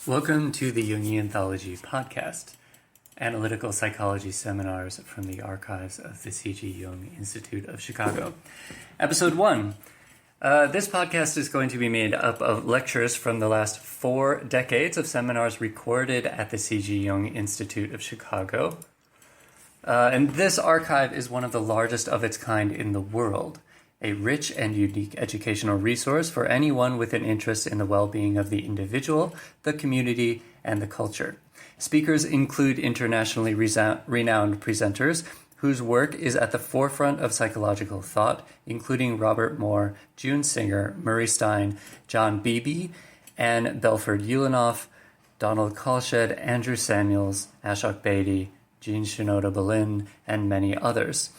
Welcome to the Jungian Anthology podcast, analytical psychology seminars from the archives of the C.G. Jung Institute of Chicago. Episode 1. This podcast is going to be made up of lectures from the last 4 decades of seminars recorded at the C.G. Jung Institute of Chicago. And this archive is one of the largest of its kind in the world, a rich and unique educational resource for anyone with an interest in the well-being of the individual, the community, and the culture. Speakers include internationally renowned presenters whose work is at the forefront of psychological thought, including Robert Moore, June Singer, Murray Stein, John Beebe, Anne Belford-Ulanoff, Donald Kalshed, Andrew Samuels, Ashok Bedi, Jean Shinoda Boleyn, and many others.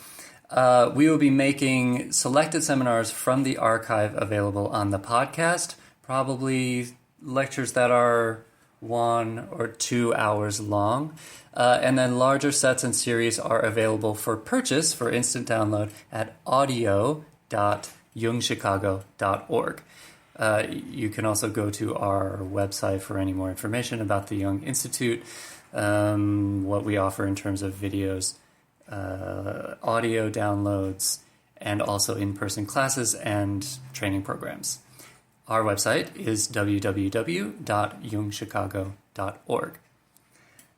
We will be making selected seminars from the archive available on the podcast, probably lectures that are 1 or 2 hours long. And then larger sets and series are available for purchase for instant download at audio.jungchicago.org. You can also go to our website for any more information about the Jung Institute, what we offer in terms of videos, audio downloads, and also in-person classes and training programs. Our website is www.jungchicago.org.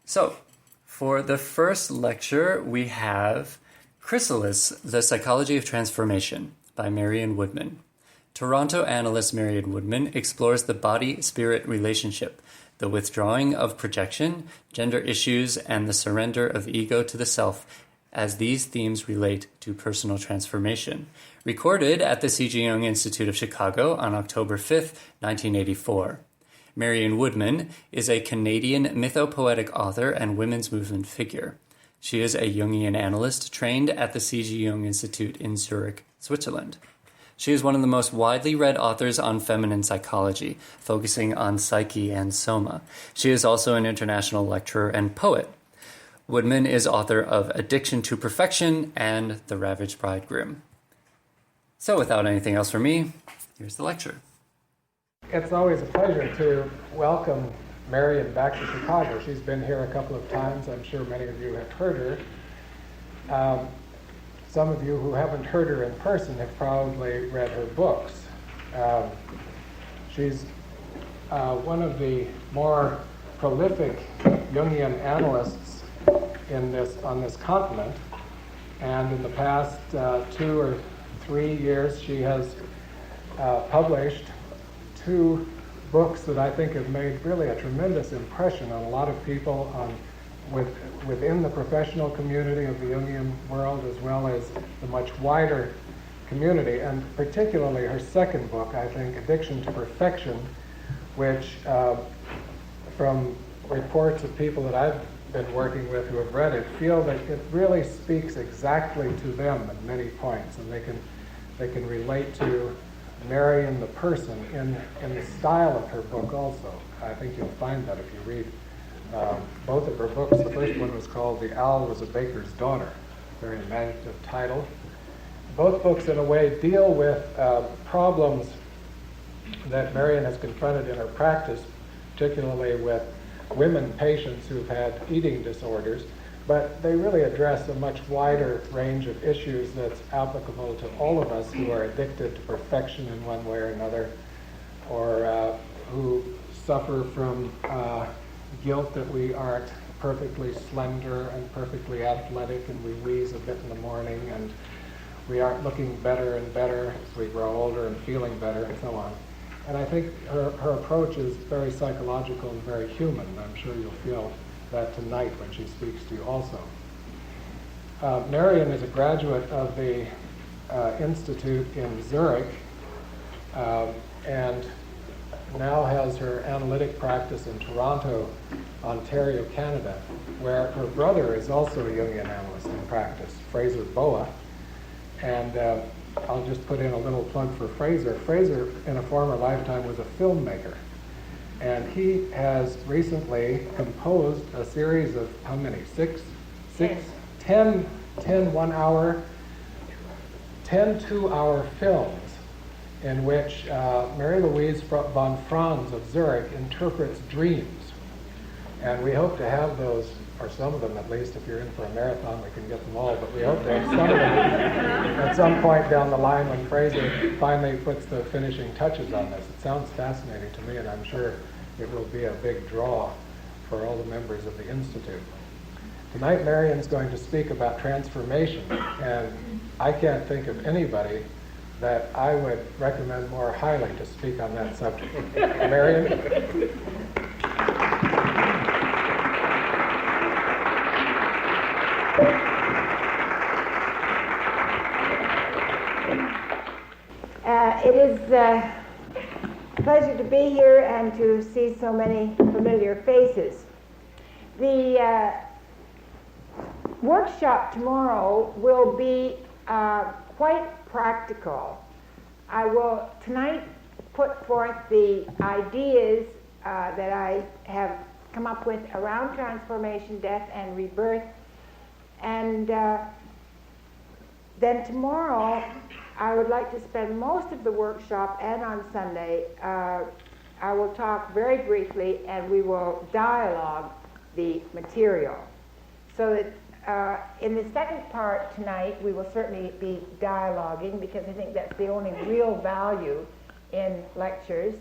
So, for the first lecture, we have Chrysalis, The Psychology of Transformation by Marion Woodman. Toronto analyst Marion Woodman explores the body-spirit relationship, the withdrawing of projection, gender issues, and the surrender of ego to the self, as these themes relate to personal transformation. Recorded at the C.G. Jung Institute of Chicago on October 5th, 1984. Marion Woodman is a Canadian mythopoetic author and women's movement figure. She is a Jungian analyst trained at the C.G. Jung Institute in Zurich, Switzerland. She is one of the most widely read authors on feminine psychology, focusing on psyche and soma. She is also an international lecturer and poet. Woodman is author of Addiction to Perfection and The Ravaged Bridegroom. So without anything else from me, here's the lecture. It's always a pleasure to welcome Marion back to Chicago. She's been here a couple of times. I'm sure many of you have heard her. Some of you who haven't heard her in person have probably read her books. She's one of the more prolific Jungian analysts on this continent, and in the past 2 or 3 years she has published 2 books that I think have made really a tremendous impression on a lot of people within the professional community of the Jungian world, as well as the much wider community, and particularly her second book, I think, Addiction to Perfection, which from reports of people that I've been working with who have read it, feel that it really speaks exactly to them at many points, and they can relate to Marion the person in the style of her book also. I think you'll find that if you read both of her books. The first one was called The Owl Was a Baker's Daughter, very imaginative title. Both books, in a way, deal with problems that Marion has confronted in her practice, particularly with women patients who've had eating disorders, but they really address a much wider range of issues that's applicable to all of us who are addicted to perfection in one way or another, or who suffer from guilt that we aren't perfectly slender and perfectly athletic, and we wheeze a bit in the morning, and we aren't looking better and better as we grow older and feeling better, and so on. And I think her approach is very psychological and very human. I'm sure you'll feel that tonight when she speaks to you also. Marion is a graduate of the Institute in Zurich, and now has her analytic practice in Toronto, Ontario, Canada, where her brother is also a Jungian analyst in practice, Fraser Boa. And I'll just put in a little plug for Fraser. Fraser, in a former lifetime, was a filmmaker. And he has recently composed a series of, how many? 10 2-hour films in which Mary Louise von Franz of Zurich interprets dreams. And we hope to have those, or some of them at least. If you're in for a marathon, we can get them all, but we hope to have some of them at some point down the line when Fraser finally puts the finishing touches on this. It sounds fascinating to me, and I'm sure it will be a big draw for all the members of the Institute. Tonight, Marion's going to speak about transformation, and I can't think of anybody that I would recommend more highly to speak on that subject. Marion? It is a pleasure to be here and to see so many familiar faces. The workshop tomorrow will be quite practical. I will tonight put forth the ideas that I have come up with around transformation, death, and rebirth. And then tomorrow, I would like to spend most of the workshop and on Sunday, I will talk very briefly and we will dialogue the material. So that in the second part tonight, we will certainly be dialoguing because I think that's the only real value in lectures.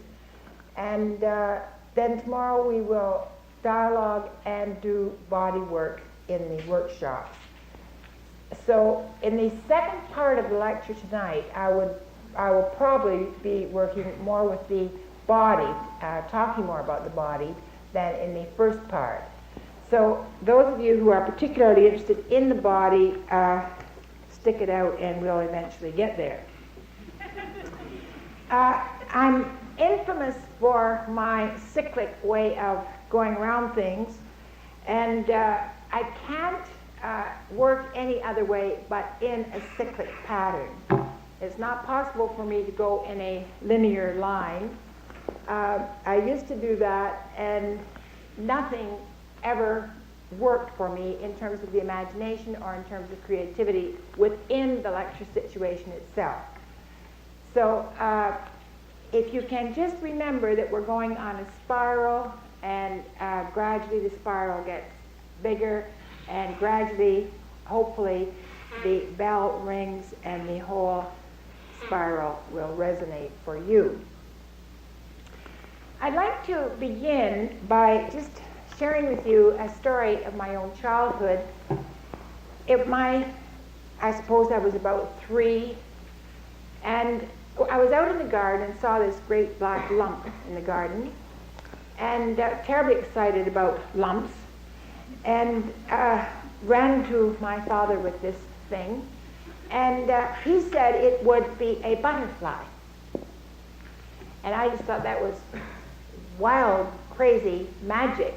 And then tomorrow we will dialogue and do body work in the workshops. So in the second part of the lecture tonight, I will probably be working more with the body, talking more about the body than in the first part. So those of you who are particularly interested in the body, stick it out and we'll eventually get there. I'm infamous for my cyclic way of going around things, and I can't work any other way but in a cyclic pattern. It's not possible for me to go in a linear line. I used to do that, and nothing ever worked for me in terms of the imagination or in terms of creativity within the lecture situation itself. So if you can just remember that we're going on a spiral, and gradually the spiral gets bigger, and gradually, hopefully, the bell rings and the whole spiral will resonate for you. I'd like to begin by just sharing with you a story of my own childhood. I suppose I was about 3, and I was out in the garden and saw this great black lump in the garden, and terribly excited about lumps, and ran to my father with this thing, and he said it would be a butterfly. And I just thought that was wild, crazy magic.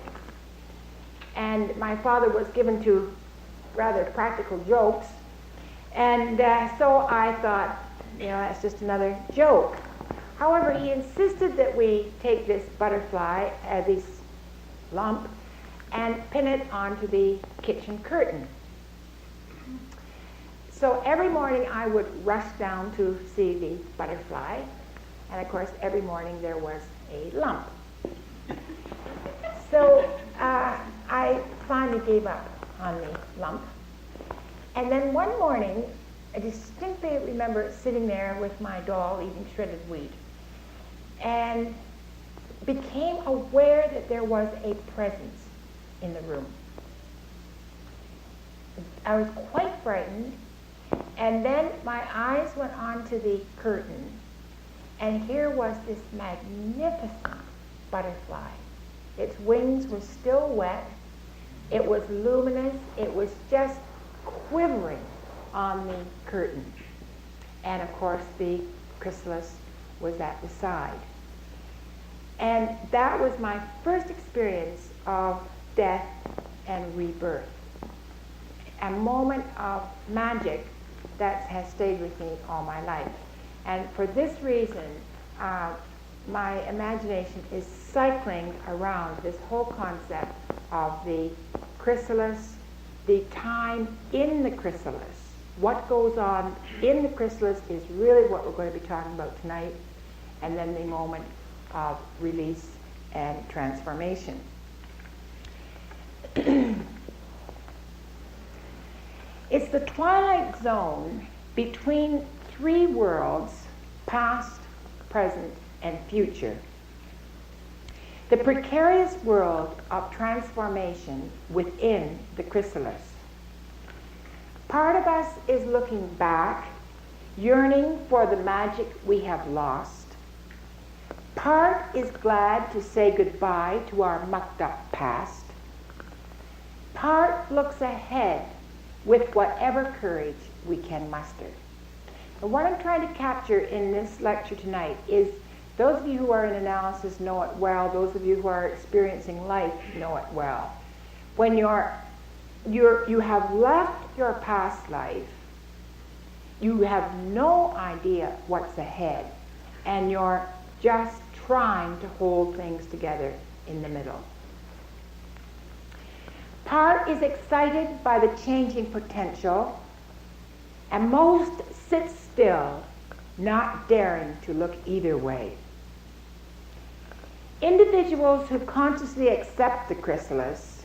And my father was given to rather practical jokes, and so I thought, that's just another joke. However, he insisted that we take this butterfly, this lump, and pin it onto the kitchen curtain. So every morning I would rush down to see the butterfly, and of course every morning there was a lump. So I finally gave up on the lump. And then one morning, I distinctly remember sitting there with my doll eating shredded wheat, and became aware that there was a presence in the room. I was quite frightened, and then my eyes went onto the curtain, and here was this magnificent butterfly. Its wings were still wet, it was luminous, it was just quivering on the curtain. And of course the chrysalis was at the side. And that was my first experience of death and rebirth. A moment of magic that has stayed with me all my life. And for this reason, my imagination is cycling around this whole concept of the chrysalis, the time in the chrysalis, What goes on in the chrysalis is really what we're going to be talking about tonight, and then the moment of release and transformation. It's the twilight zone between three worlds, past, present, and future. The precarious world of transformation within the chrysalis. Part of us is looking back, yearning for the magic we have lost. Part is glad to say goodbye to our mucked up past. Part looks ahead with whatever courage we can muster. And what I'm trying to capture in this lecture tonight is, those of you who are in analysis know it well, those of you who are experiencing life know it well. When you have left your past life, you have no idea what's ahead, and you're just trying to hold things together in the middle. Part is excited by the changing potential, and most sit still, not daring to look either way. Individuals who consciously accept the chrysalis,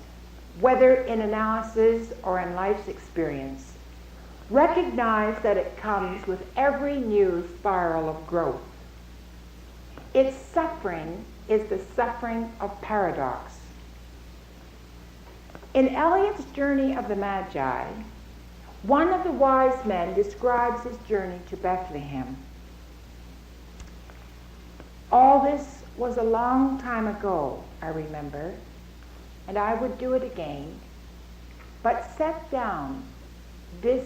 whether in analysis or in life's experience, recognize that it comes with every new spiral of growth. Its suffering is the suffering of paradox. In Eliot's Journey of the Magi, one of the wise men describes his journey to Bethlehem. All this was a long time ago, I remember, and I would do it again, but set down, this,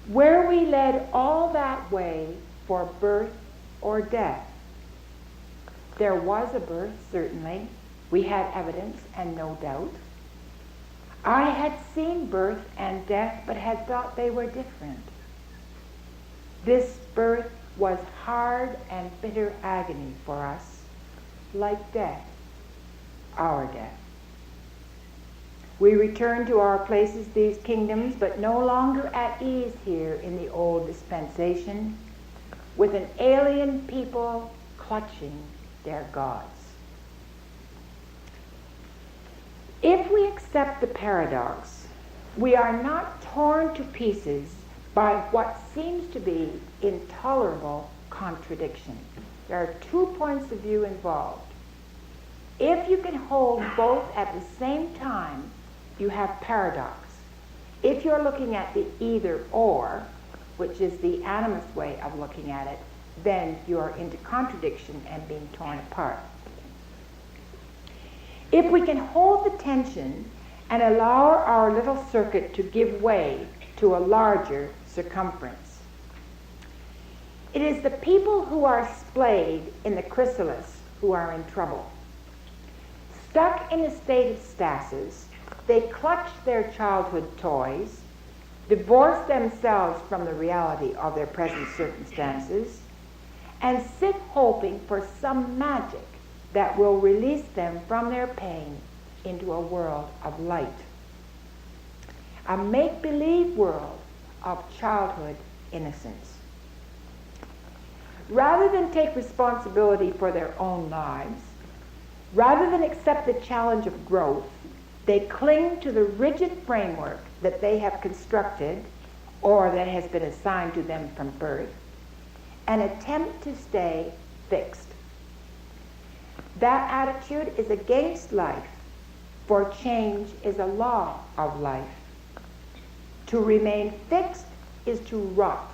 where we led all that way for birth or death. There was a birth, certainly. We had evidence and no doubt. I had seen birth and death, but had thought they were different. This birth was hard and bitter agony for us, like death, our death. We return to our places, these kingdoms, but no longer at ease here in the old dispensation, with an alien people clutching their gods. If we accept the paradox, we are not torn to pieces by what seems to be intolerable contradiction. There are 2 points of view involved. If you can hold both at the same time, you have paradox. If you're looking at the either or, which is the animist way of looking at it, then you're into contradiction and being torn apart. If we can hold the tension and allow our little circuit to give way to a larger circumference, it is the people who are splayed in the chrysalis who are in trouble. Stuck in a state of stasis, they clutch their childhood toys, divorce themselves from the reality of their present circumstances, and sit hoping for some magic that will release them from their pain into a world of light. A make-believe world of childhood innocence. Rather than take responsibility for their own lives, rather than accept the challenge of growth, they cling to the rigid framework that they have constructed or that has been assigned to them from birth, and attempt to stay fixed. That attitude is against life, for change is a law of life. To remain fixed is to rot,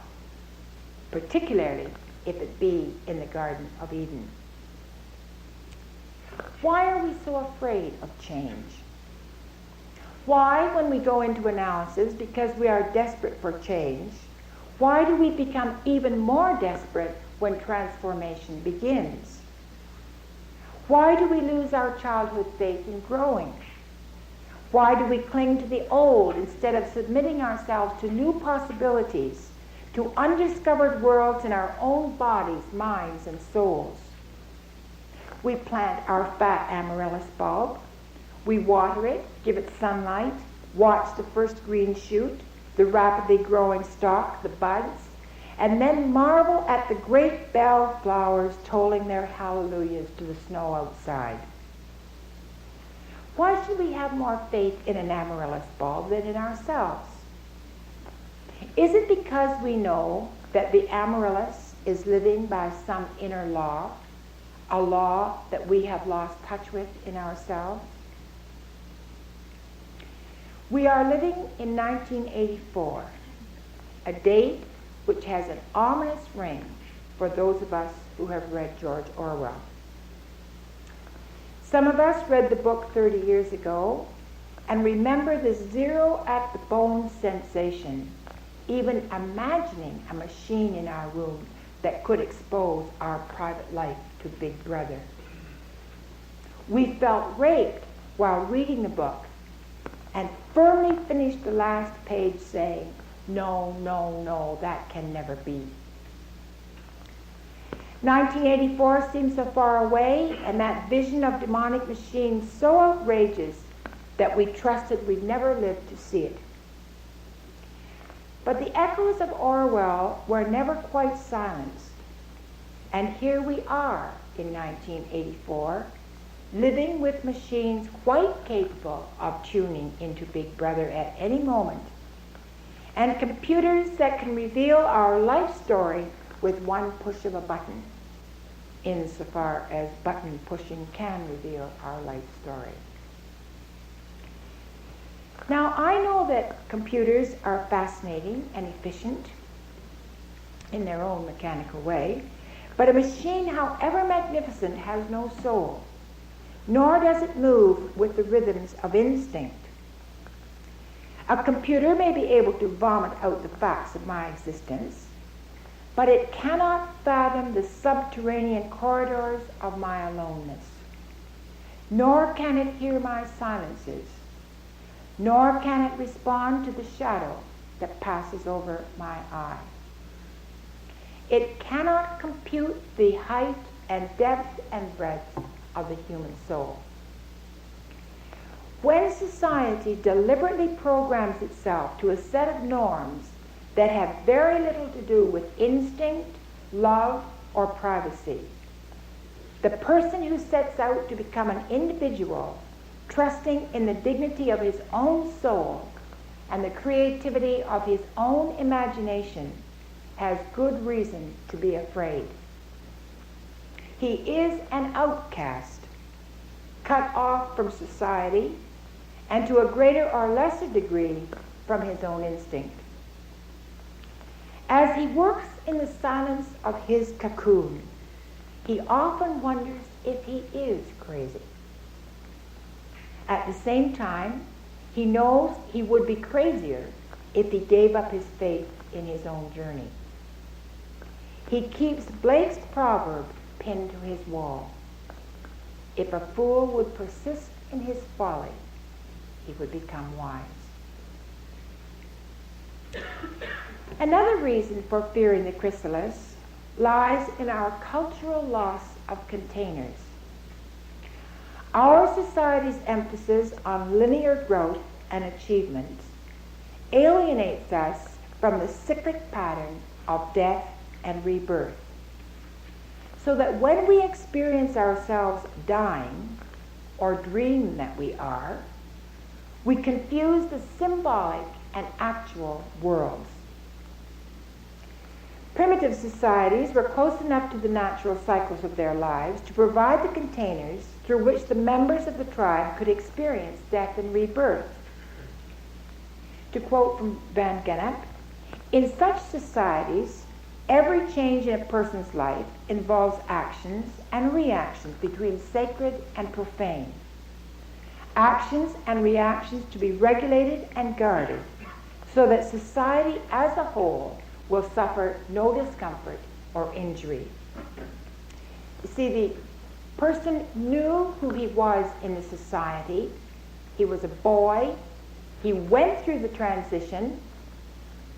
particularly if it be in the Garden of Eden. Why are we so afraid of change? Why, when we go into analysis, because we are desperate for change, why do we become even more desperate when transformation begins? Why do we lose our childhood faith in growing? Why do we cling to the old instead of submitting ourselves to new possibilities, to undiscovered worlds in our own bodies, minds, and souls? We plant our fat amaryllis bulb. We water it, give it sunlight, watch the first green shoot, the rapidly growing stalk, the buds, and then marvel at the great bell flowers tolling their hallelujahs to the snow outside. Why should we have more faith in an amaryllis bulb than in ourselves? Is it because we know that the amaryllis is living by some inner law, a law that we have lost touch with in ourselves? We are living in 1984, a date which has an ominous ring for those of us who have read George Orwell. Some of us read the book 30 years ago and remember the zero-at-the-bone sensation, even imagining a machine in our room that could expose our private life to Big Brother. We felt raped while reading the book and firmly finished the last page saying, "No, no, no, that can never be." 1984 seems so far away, and that vision of demonic machines so outrageous that we trusted we'd never live to see it. But the echoes of Orwell were never quite silenced. And here we are in 1984, living with machines quite capable of tuning into Big Brother at any moment, and computers that can reveal our life story with one push of a button, insofar as button pushing can reveal our life story. Now, I know that computers are fascinating and efficient in their own mechanical way, but a machine, however magnificent, has no soul, nor does it move with the rhythms of instinct. A computer may be able to vomit out the facts of my existence, but it cannot fathom the subterranean corridors of my aloneness, nor can it hear my silences, nor can it respond to the shadow that passes over my eye. It cannot compute the height and depth and breadth of the human soul. When society deliberately programs itself to a set of norms that have very little to do with instinct, love, or privacy, the person who sets out to become an individual, trusting in the dignity of his own soul and the creativity of his own imagination, has good reason to be afraid. He is an outcast, cut off from society, and to a greater or lesser degree from his own instinct. As he works in the silence of his cocoon, he often wonders if he is crazy. At the same time, he knows he would be crazier if he gave up his faith in his own journey. He keeps Blake's proverb pinned to his wall. If a fool would persist in his folly, he would become wise. Another reason for fearing the chrysalis lies in our cultural loss of containers. Our society's emphasis on linear growth and achievement alienates us from the cyclic pattern of death and rebirth, so that when we experience ourselves dying or dream that we are, we confuse the symbolic and actual worlds. Primitive societies were close enough to the natural cycles of their lives to provide the containers through which the members of the tribe could experience death and rebirth. To quote from Van Gennep, in such societies, every change in a person's life involves actions and reactions between sacred and profane. Actions and reactions to be regulated and guarded so that society as a whole will suffer no discomfort or injury. You see, the person knew who he was in the society. He was a boy. He went through the transition.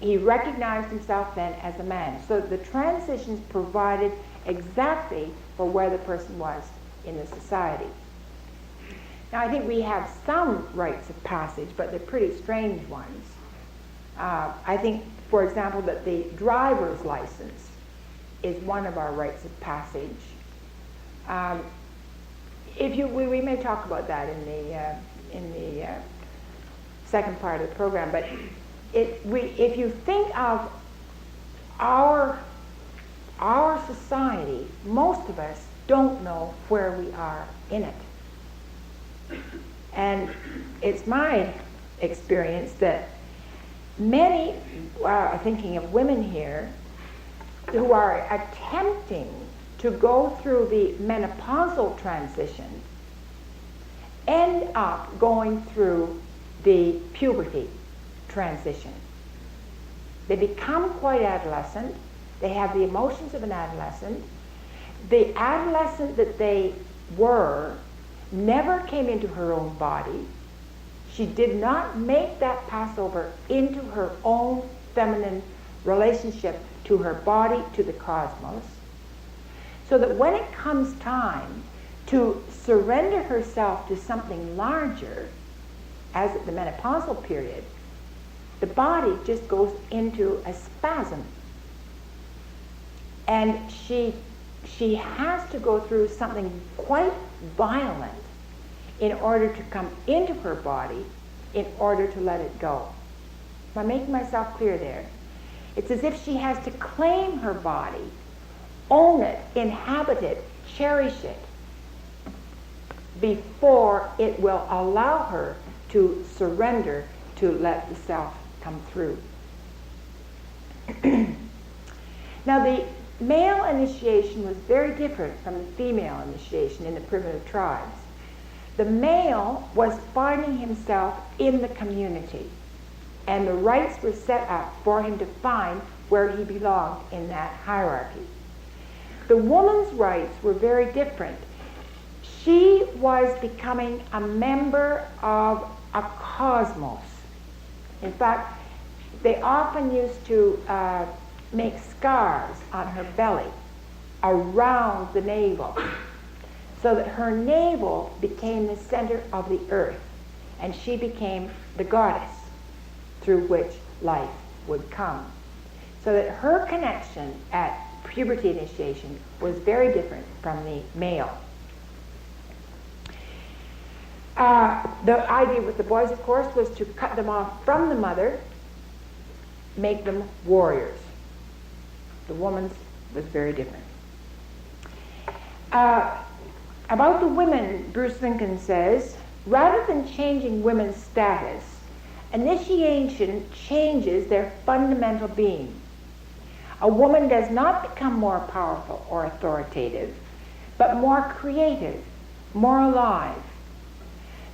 He recognized himself then as a man. So the transitions provided exactly for where the person was in the society. Now, I think we have some rites of passage, but they're pretty strange ones. I think, for example, that the driver's license is one of our rites of passage. We may talk about that in the second part of the program, but if you think of our society, most of us don't know where we are in it. And it's my experience that many, thinking of women here, who are attempting to go through the menopausal transition, end up going through the puberty transition. They become quite adolescent. They have the emotions of an adolescent. The adolescent that they were never came into her own body. She did not make that passover into her own feminine relationship to her body, to the cosmos, so that when it comes time to surrender herself to something larger, as at the menopausal period, the body just goes into a spasm. And she has to go through something quite violent in order to come into her body, in order to let it go. Am I making myself clear there? It's as if she has to claim her body, own it, inhabit it, cherish it, before it will allow her to surrender, to let the self come through. Now, the male initiation was very different from the female initiation in the primitive tribes. The male was finding himself in the community, and the rites were set up for him to find where he belonged in that hierarchy. The woman's rites were very different. She was becoming a member of a cosmos. In fact, they often used to make scars on her belly around the navel, so that her navel became the center of the earth, and she became the goddess through which life would come. So that her connection at puberty initiation was very different from the male. The idea with the boys, of course, was to cut them off from the mother, make them warriors. The woman's was very different. About the women, Bruce Lincoln says, rather than changing women's status, initiation changes their fundamental being. A woman does not become more powerful or authoritative, but more creative, more alive.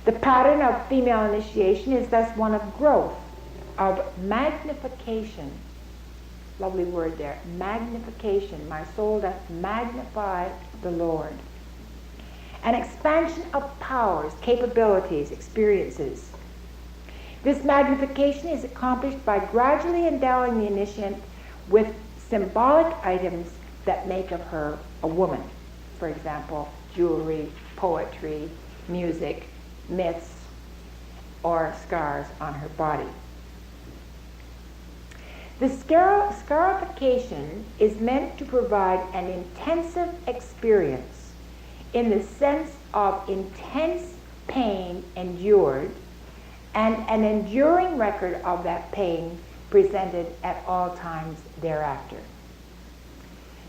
The pattern of female initiation is thus one of growth, of magnification. Lovely word there, magnification. My soul doth magnify the Lord. An expansion of powers, capabilities, experiences. This magnification is accomplished by gradually endowing the initiant with symbolic items that make of her a woman. For example, jewelry, poetry, music, myths, or scars on her body. The scarification is meant to provide an intensive experience in the sense of intense pain endured and an enduring record of that pain presented at all times thereafter.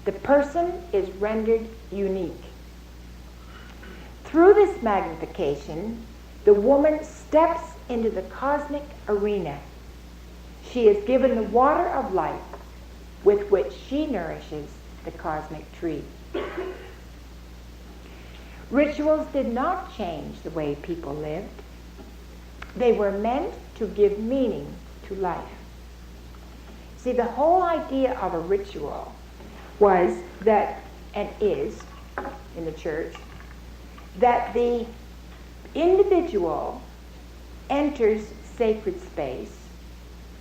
The person is rendered unique. Through this magnification, the woman steps into the cosmic arena. She is given the water of life with which she nourishes the cosmic tree. Rituals did not change the way people lived. They were meant to give meaning to life. See, the whole idea of a ritual was that, and is, in the church, that the individual enters sacred space,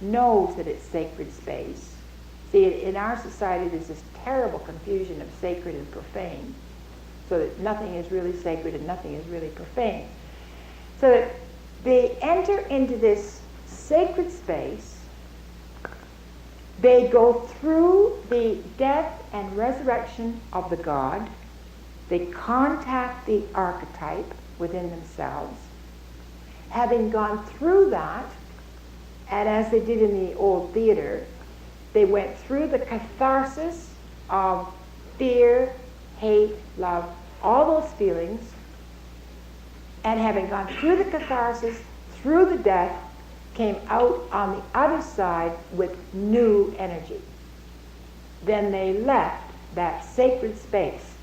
knows that it's sacred space. See, in our society there's this terrible confusion of sacred and profane, so that nothing is really sacred and nothing is really profane. So that they enter into this sacred space, they go through the death and resurrection of the god, they contact the archetype within themselves. Having gone through that, and as they did in the old theater, they went through the catharsis of fear, hate, love, all those feelings, and having gone through the catharsis, through the death, came out on the other side with new energy. Then they left that sacred space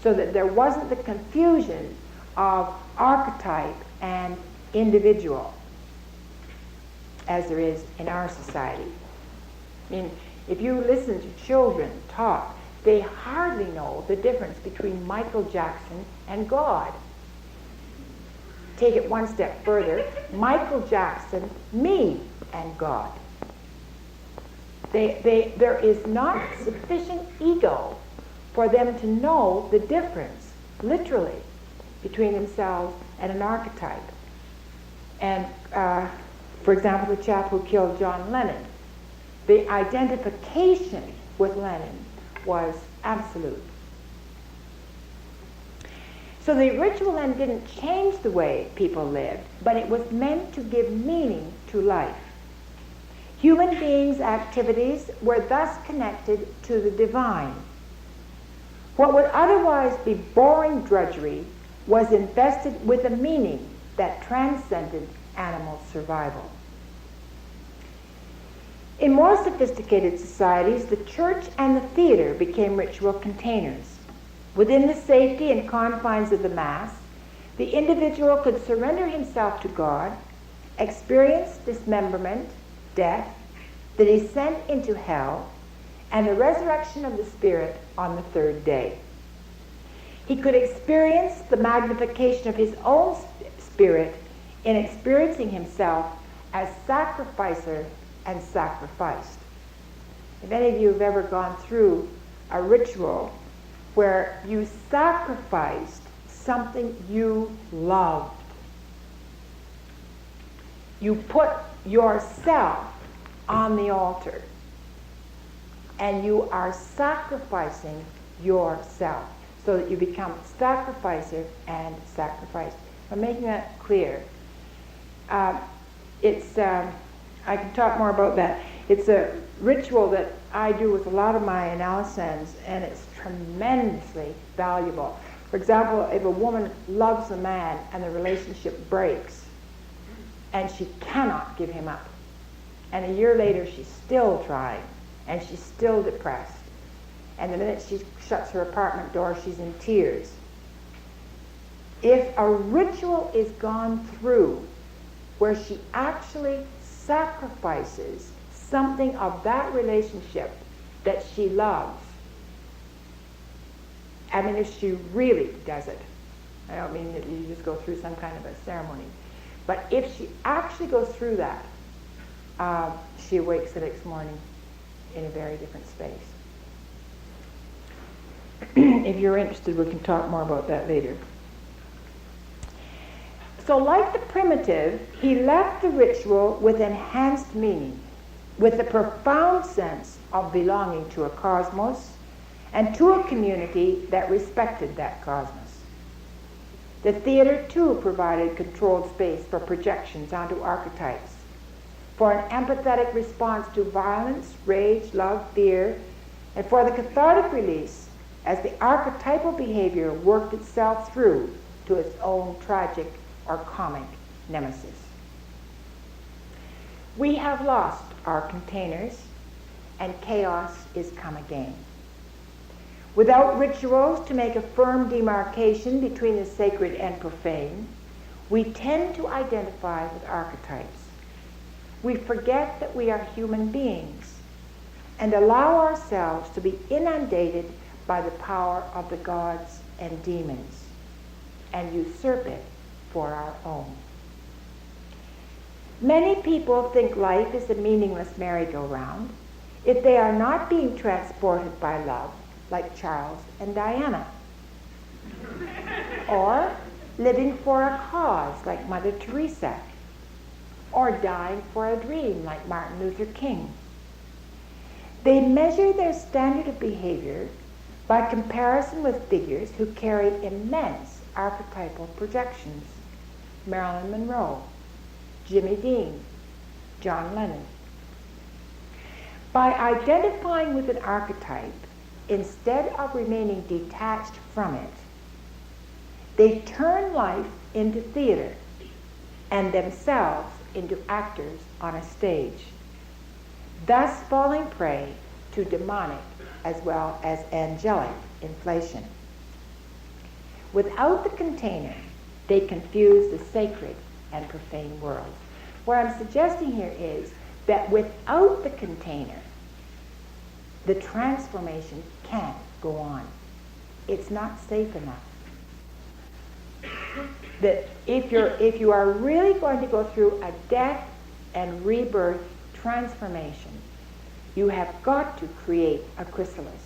so that there wasn't the confusion of archetype and individual as there is in our society. I mean, if you listen to children talk, they hardly know the difference between Michael Jackson and God. Take it one step further, Michael Jackson, me, and God. There is not sufficient ego for them to know the difference, literally, between themselves and an archetype. And, for example, the chap who killed John Lennon, the identification with Lenin was absolute. So the ritual then didn't change the way people lived, but it was meant to give meaning to life. Human beings' activities were thus connected to the divine. What would otherwise be boring drudgery was invested with a meaning that transcended animal survival. In more sophisticated societies, the church and the theater became ritual containers. Within the safety and confines of the Mass, the individual could surrender himself to God, experience dismemberment, death, the descent into hell, and the resurrection of the Spirit on the third day. He could experience the magnification of his own spirit in experiencing himself as sacrificer and sacrificed. If any of you have ever gone through a ritual where you sacrificed something you loved, you put yourself on the altar and you are sacrificing yourself so that you become sacrificer and sacrificed. I'm making that clear. I can talk more about that. It's a ritual that I do with a lot of my analysts, and it's tremendously valuable. For example, if a woman loves a man and the relationship breaks and she cannot give him up, and a year later she's still trying and she's still depressed, and the minute she shuts her apartment door she's in tears. If a ritual is gone through where she actually sacrifices something of that relationship that she loves, I mean, if she really does it, I don't mean that you just go through some kind of a ceremony, but if she actually goes through that, she awakes the next morning in a very different space. If you're interested, we can talk more about that later. So like the primitive, he left the ritual with enhanced meaning, with a profound sense of belonging to a cosmos and to a community that respected that cosmos. The theater, too, provided controlled space for projections onto archetypes, for an empathetic response to violence, rage, love, fear, and for the cathartic release as the archetypal behavior worked itself through to its own tragic or comic nemesis. We have lost our containers, and chaos is come again. Without rituals to make a firm demarcation between the sacred and profane, we tend to identify with archetypes. We forget that we are human beings and allow ourselves to be inundated by the power of the gods and demons and usurp it for our own. Many people think life is a meaningless merry-go-round if they are not being transported by love, like Charles and Diana. Or living for a cause like Mother Teresa, or dying for a dream like Martin Luther King. They measure their standard of behavior by comparison with figures who carried immense archetypal projections: Marilyn Monroe, Jimmy Dean, John Lennon. By identifying with an archetype, instead of remaining detached from it, they turn life into theater and themselves into actors on a stage, thus falling prey to demonic as well as angelic inflation. Without the container, they confuse the sacred and profane worlds. What I'm suggesting here is that without the container, the transformation can't go on. It's not safe enough. That if you are really going to go through a death and rebirth transformation, you have got to create a chrysalis.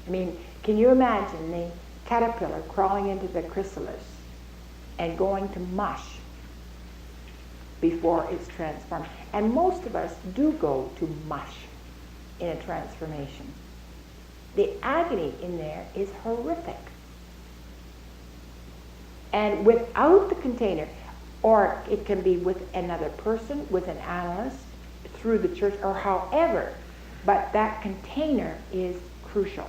I mean, can you imagine the caterpillar crawling into the chrysalis and going to mush before it's transformed? And most of us do go to mush in a transformation. The agony in there is horrific. And without the container, or it can be with another person, with an analyst, through the church, or however, but that container is crucial.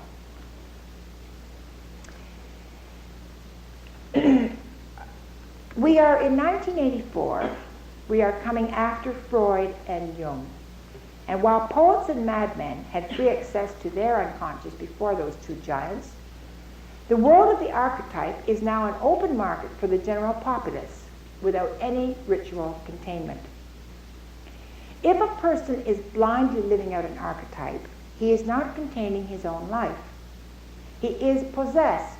We are in 1984, we are coming after Freud and Jung. And while poets and madmen had free access to their unconscious before those two giants, the world of the archetype is now an open market for the general populace without any ritual containment. If a person is blindly living out an archetype, he is not containing his own life. He is possessed,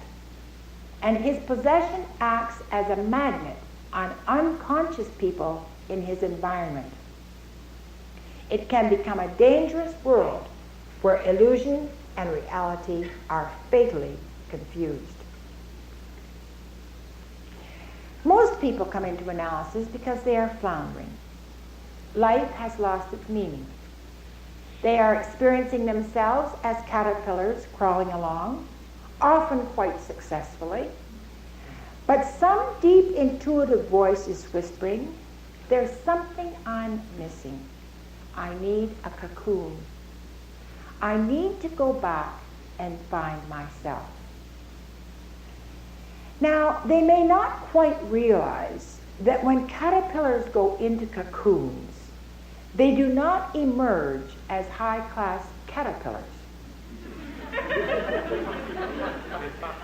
and his possession acts as a magnet on unconscious people in his environment. It can become a dangerous world where illusion and reality are fatally confused. Most people come into analysis because they are floundering. Life has lost its meaning. They are experiencing themselves as caterpillars crawling along, often quite successfully. But some deep intuitive voice is whispering, "There's something I'm missing. I need a cocoon. I need to go back and find myself." Now, they may not quite realize that when caterpillars go into cocoons, they do not emerge as high-class caterpillars.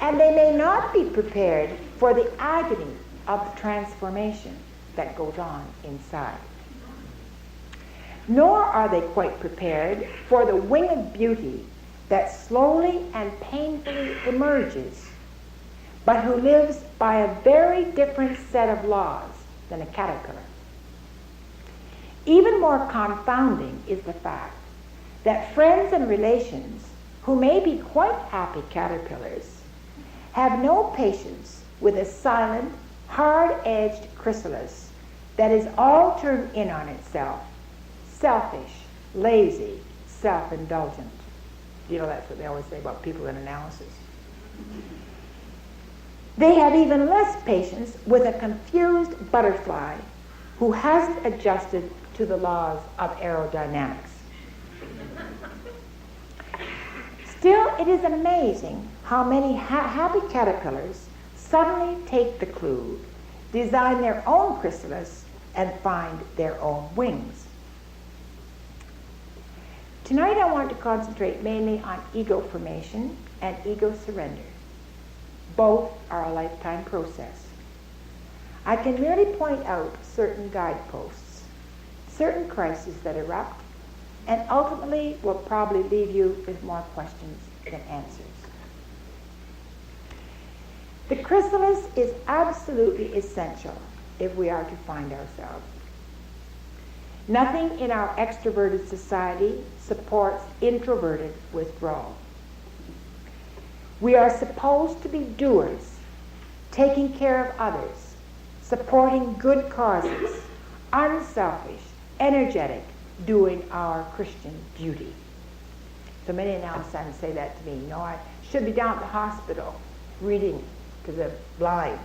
And they may not be prepared for the agony of the transformation that goes on inside. Nor are they quite prepared for the winged beauty that slowly and painfully emerges, but who lives by a very different set of laws than a caterpillar. Even more confounding is the fact that friends and relations who may be quite happy caterpillars have no patience with a silent, hard-edged chrysalis that is all turned in on itself, selfish, lazy, self-indulgent. You know, that's what they always say about people in analysis. They have even less patience with a confused butterfly who hasn't adjusted to the laws of aerodynamics. Still, it is amazing how many happy caterpillars suddenly take the clue, design their own chrysalis, and find their own wings. Tonight I want to concentrate mainly on ego formation and ego surrender. Both are a lifetime process. I can merely point out certain guideposts, certain crises that erupt, and ultimately will probably leave you with more questions than answers. The chrysalis is absolutely essential if we are to find ourselves. Nothing in our extroverted society supports introverted withdrawal. We are supposed to be doers, taking care of others, supporting good causes, unselfish, energetic, doing our Christian duty. So many analysts say that to me. You know, I should be down at the hospital reading to the blind.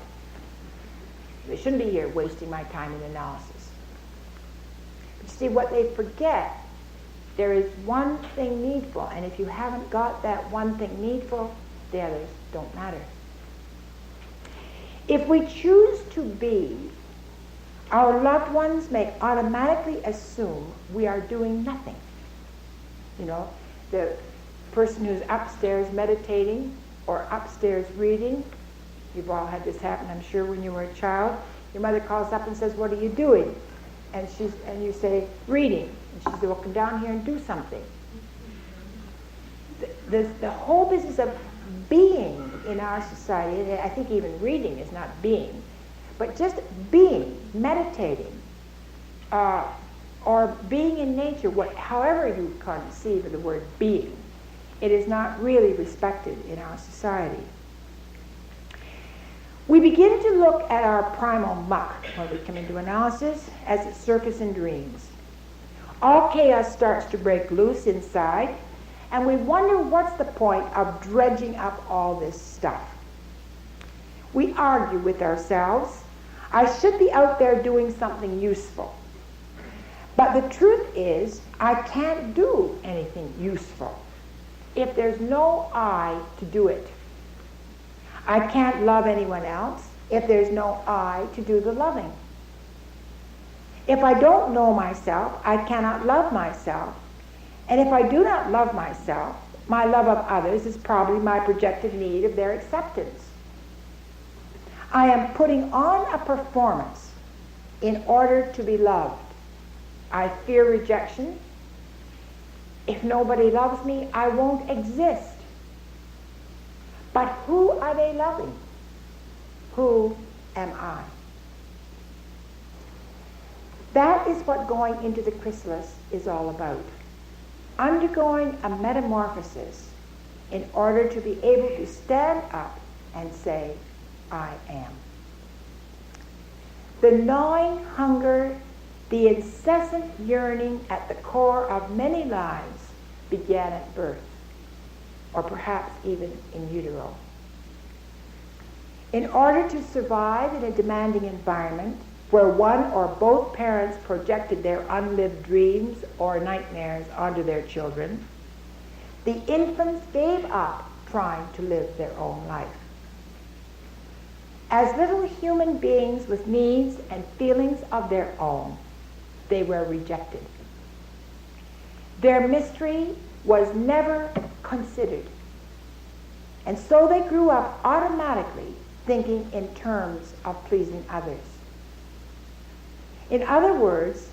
They shouldn't be here wasting my time in analysis. But you see, what they forget, there is one thing needful, and if you haven't got that one thing needful, the others don't matter. If we choose to be, our loved ones may automatically assume we are doing nothing. You know, the person who's upstairs meditating or upstairs reading, you've all had this happen, I'm sure, when you were a child. Your mother calls up and says, "What are you doing?" And you say, "Reading." And she says, "Well, come down here and do something." The whole business of being in our society, and I think even reading is not being, but just being, meditating, or being in nature, however you conceive of the word being, it is not really respected in our society. We begin to look at our primal muck when we come into analysis as it surfaces in dreams. All chaos starts to break loose inside, and we wonder what's the point of dredging up all this stuff. We argue with ourselves, I should be out there doing something useful. But the truth is, I can't do anything useful if there's no I to do it. I can't love anyone else if there's no I to do the loving. If I don't know myself, I cannot love myself. And if I do not love myself, my love of others is probably my projected need of their acceptance. I am putting on a performance in order to be loved. I fear rejection. If nobody loves me, I won't exist. But who are they loving? Who am I? That is what going into the chrysalis is all about. Undergoing a metamorphosis in order to be able to stand up and say, I am. The gnawing hunger, the incessant yearning at the core of many lives began at birth, or perhaps even in utero. In order to survive in a demanding environment where one or both parents projected their unlived dreams or nightmares onto their children, the infants gave up trying to live their own life. As little human beings with needs and feelings of their own, they were rejected. Their mystery was never considered. And so they grew up automatically thinking in terms of pleasing others. In other words,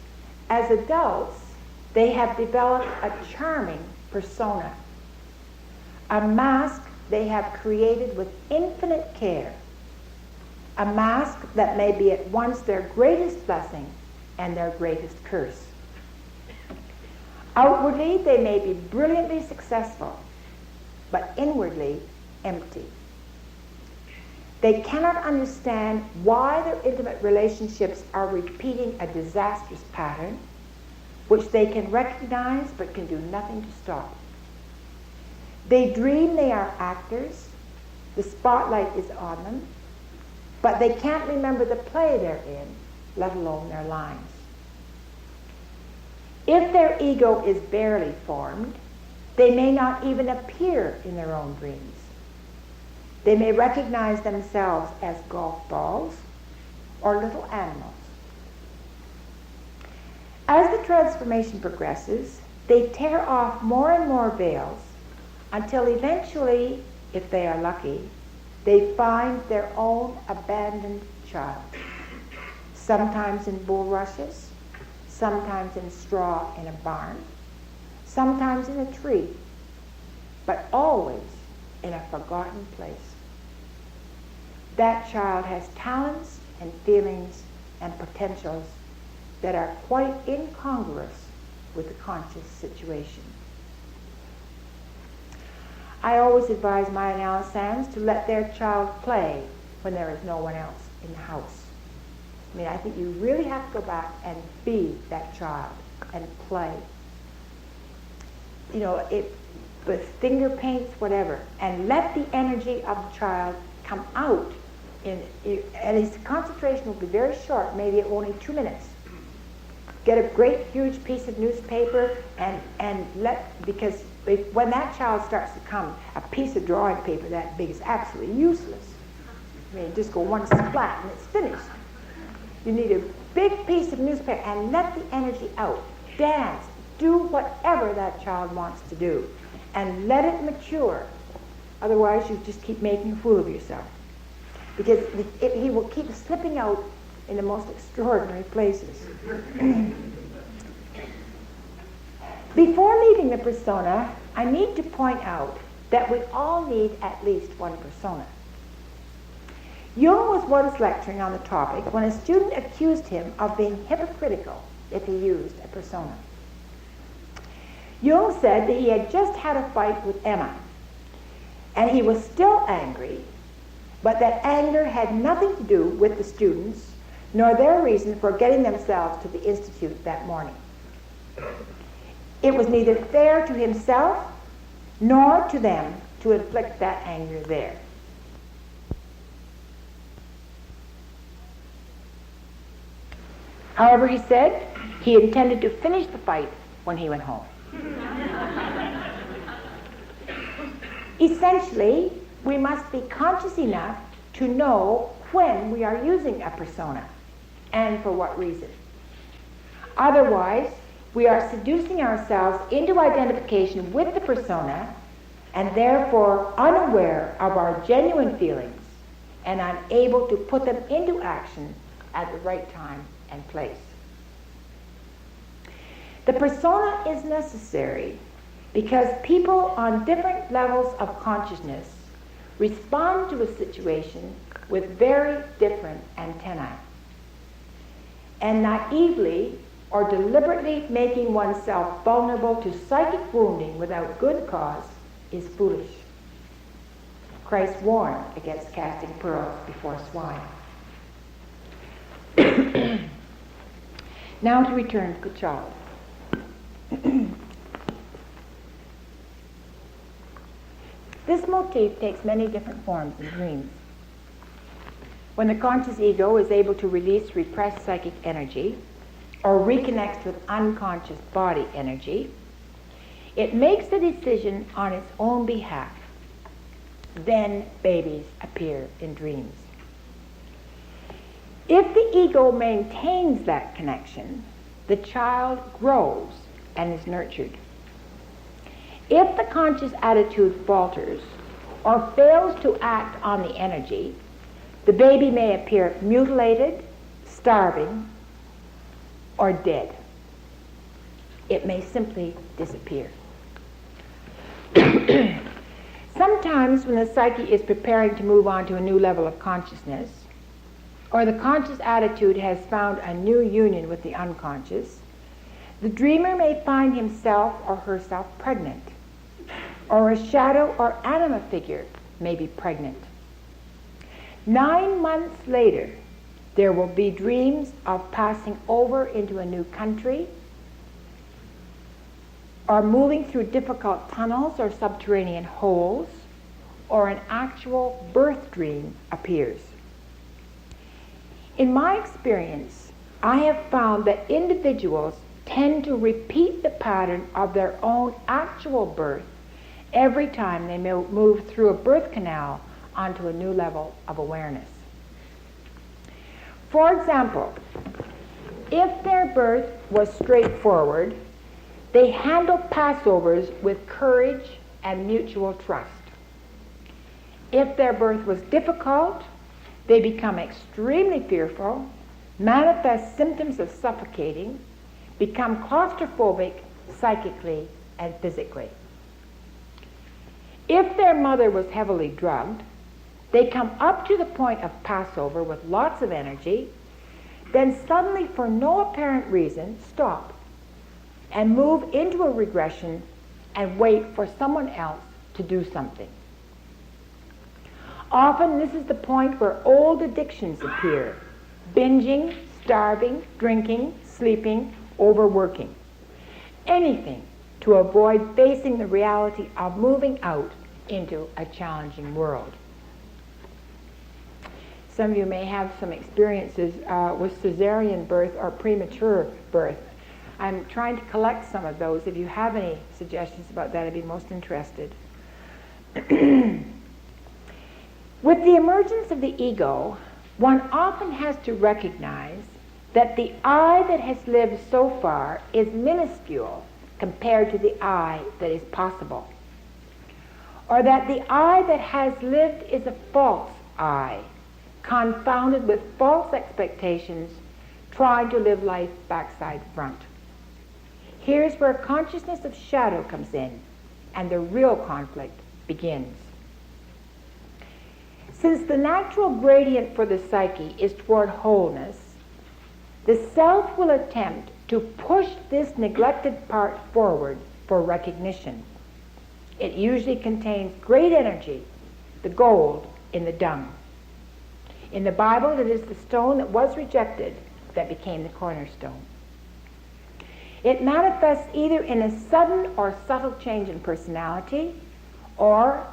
as adults, they have developed a charming persona, a mask they have created with infinite care, a mask that may be at once their greatest blessing and their greatest curse. Outwardly, they may be brilliantly successful, but inwardly empty. They cannot understand why their intimate relationships are repeating a disastrous pattern, which they can recognize but can do nothing to stop. They dream they are actors, the spotlight is on them, but they can't remember the play they're in, let alone their lines. If their ego is barely formed, they may not even appear in their own dreams. They may recognize themselves as golf balls or little animals. As the transformation progresses, they tear off more and more veils until eventually, if they are lucky, they find their own abandoned child, sometimes in bulrushes, sometimes in straw in a barn, sometimes in a tree, but always in a forgotten place. That child has talents and feelings and potentials that are quite incongruous with the conscious situation. I always advise my analysans to let their child play when there is no one else in the house. I mean, I think you really have to go back and be that child and play. You know, with finger paints, whatever, and let the energy of the child come out. And his concentration will be very short, maybe only 2 minutes. Get a great huge piece of newspaper because when that child starts to come, a piece of drawing paper that big is absolutely useless. I mean, just go one splat and it's finished. You need a big piece of newspaper and let the energy out. Dance, do whatever that child wants to do, and let it mature. Otherwise, you just keep making a fool of yourself. Because he will keep slipping out in the most extraordinary places. Before leaving the persona, I need to point out that we all need at least one persona. Jung was once lecturing on the topic when a student accused him of being hypocritical if he used a persona. Jung said that he had just had a fight with Emma, and he was still angry, but that anger had nothing to do with the students, nor their reason for getting themselves to the institute that morning. It was neither fair to himself nor to them to inflict that anger there. However, he said he intended to finish the fight when he went home. Essentially, we must be conscious enough to know when we are using a persona and for what reason. Otherwise, we are seducing ourselves into identification with the persona and therefore unaware of our genuine feelings and unable to put them into action at the right time and place. The persona is necessary because people on different levels of consciousness respond to a situation with very different antennae. And naively or deliberately making oneself vulnerable to psychic wounding without good cause is foolish. Christ warned against casting pearls before swine. Now to return to the child. This motif takes many different forms in dreams. When the conscious ego is able to release repressed psychic energy or reconnects with unconscious body energy, it makes the decision on its own behalf. Then babies appear in dreams. If the ego maintains that connection, the child grows and is nurtured. If the conscious attitude falters or fails to act on the energy, the baby may appear mutilated, starving, or dead. It may simply disappear. Sometimes when the psyche is preparing to move on to a new level of consciousness, or the conscious attitude has found a new union with the unconscious, the dreamer may find himself or herself pregnant, or a shadow or anima figure may be pregnant. 9 months later, there will be dreams of passing over into a new country, or moving through difficult tunnels or subterranean holes, or an actual birth dream appears. In my experience, I have found that individuals tend to repeat the pattern of their own actual birth every time they move through a birth canal onto a new level of awareness. For example, if their birth was straightforward, they handle Passovers with courage and mutual trust. If their birth was difficult, they become extremely fearful, manifest symptoms of suffocating, become claustrophobic psychically and physically. If their mother was heavily drugged, they come up to the point of Passover with lots of energy, then suddenly, for no apparent reason, stop and move into a regression and wait for someone else to do something. Often this is the point where old addictions appear: binging, starving, drinking, sleeping, overworking. Anything to avoid facing the reality of moving out into a challenging world. Some of you may have some experiences with cesarean birth or premature birth. I'm trying to collect some of those. If you have any suggestions about that, I'd be most interested. With the emergence of the ego, one often has to recognize that the I that has lived so far is minuscule compared to the I that is possible. Or that the I that has lived is a false I, confounded with false expectations, trying to live life backside front. Here's where consciousness of shadow comes in, and the real conflict begins. Since the natural gradient for the psyche is toward wholeness, the self will attempt to push this neglected part forward for recognition. It usually contains great energy, the gold in the dung. In the Bible, it is the stone that was rejected that became the cornerstone. It manifests either in a sudden or subtle change in personality, or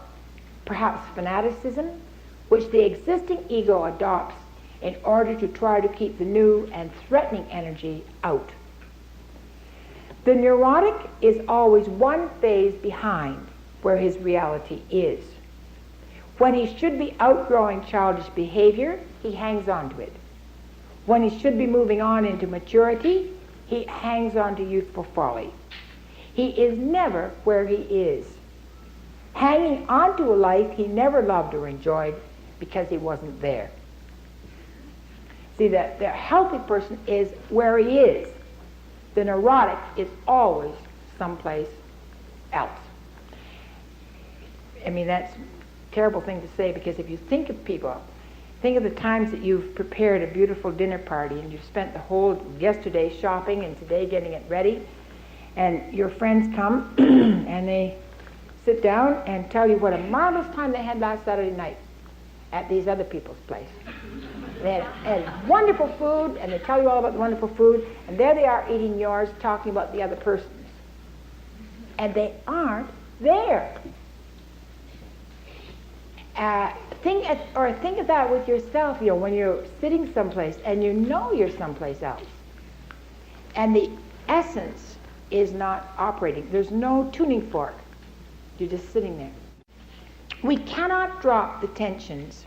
perhaps fanaticism, which the existing ego adopts in order to try to keep the new and threatening energy out. The neurotic is always one phase behind where his reality is. When he should be outgrowing childish behavior, he hangs on to it. When he should be moving on into maturity, he hangs on to youthful folly. He is never where he is, hanging on to a life he never loved or enjoyed because he wasn't there. See, the healthy person is where he is. The neurotic is always someplace else. I mean, that's a terrible thing to say, because if you think of people, think of the times that you've prepared a beautiful dinner party and you've spent the whole yesterday shopping and today getting it ready, and your friends come and they sit down and tell you what a marvelous time they had last Saturday night at these other people's place. They had wonderful food, and they tell you all about the wonderful food, and there they are eating yours, talking about the other person's. And they aren't there. Think of that with yourself, when you're sitting someplace and you know you're someplace else. And the essence is not operating. There's no tuning fork. You're just sitting there. We cannot drop the tensions.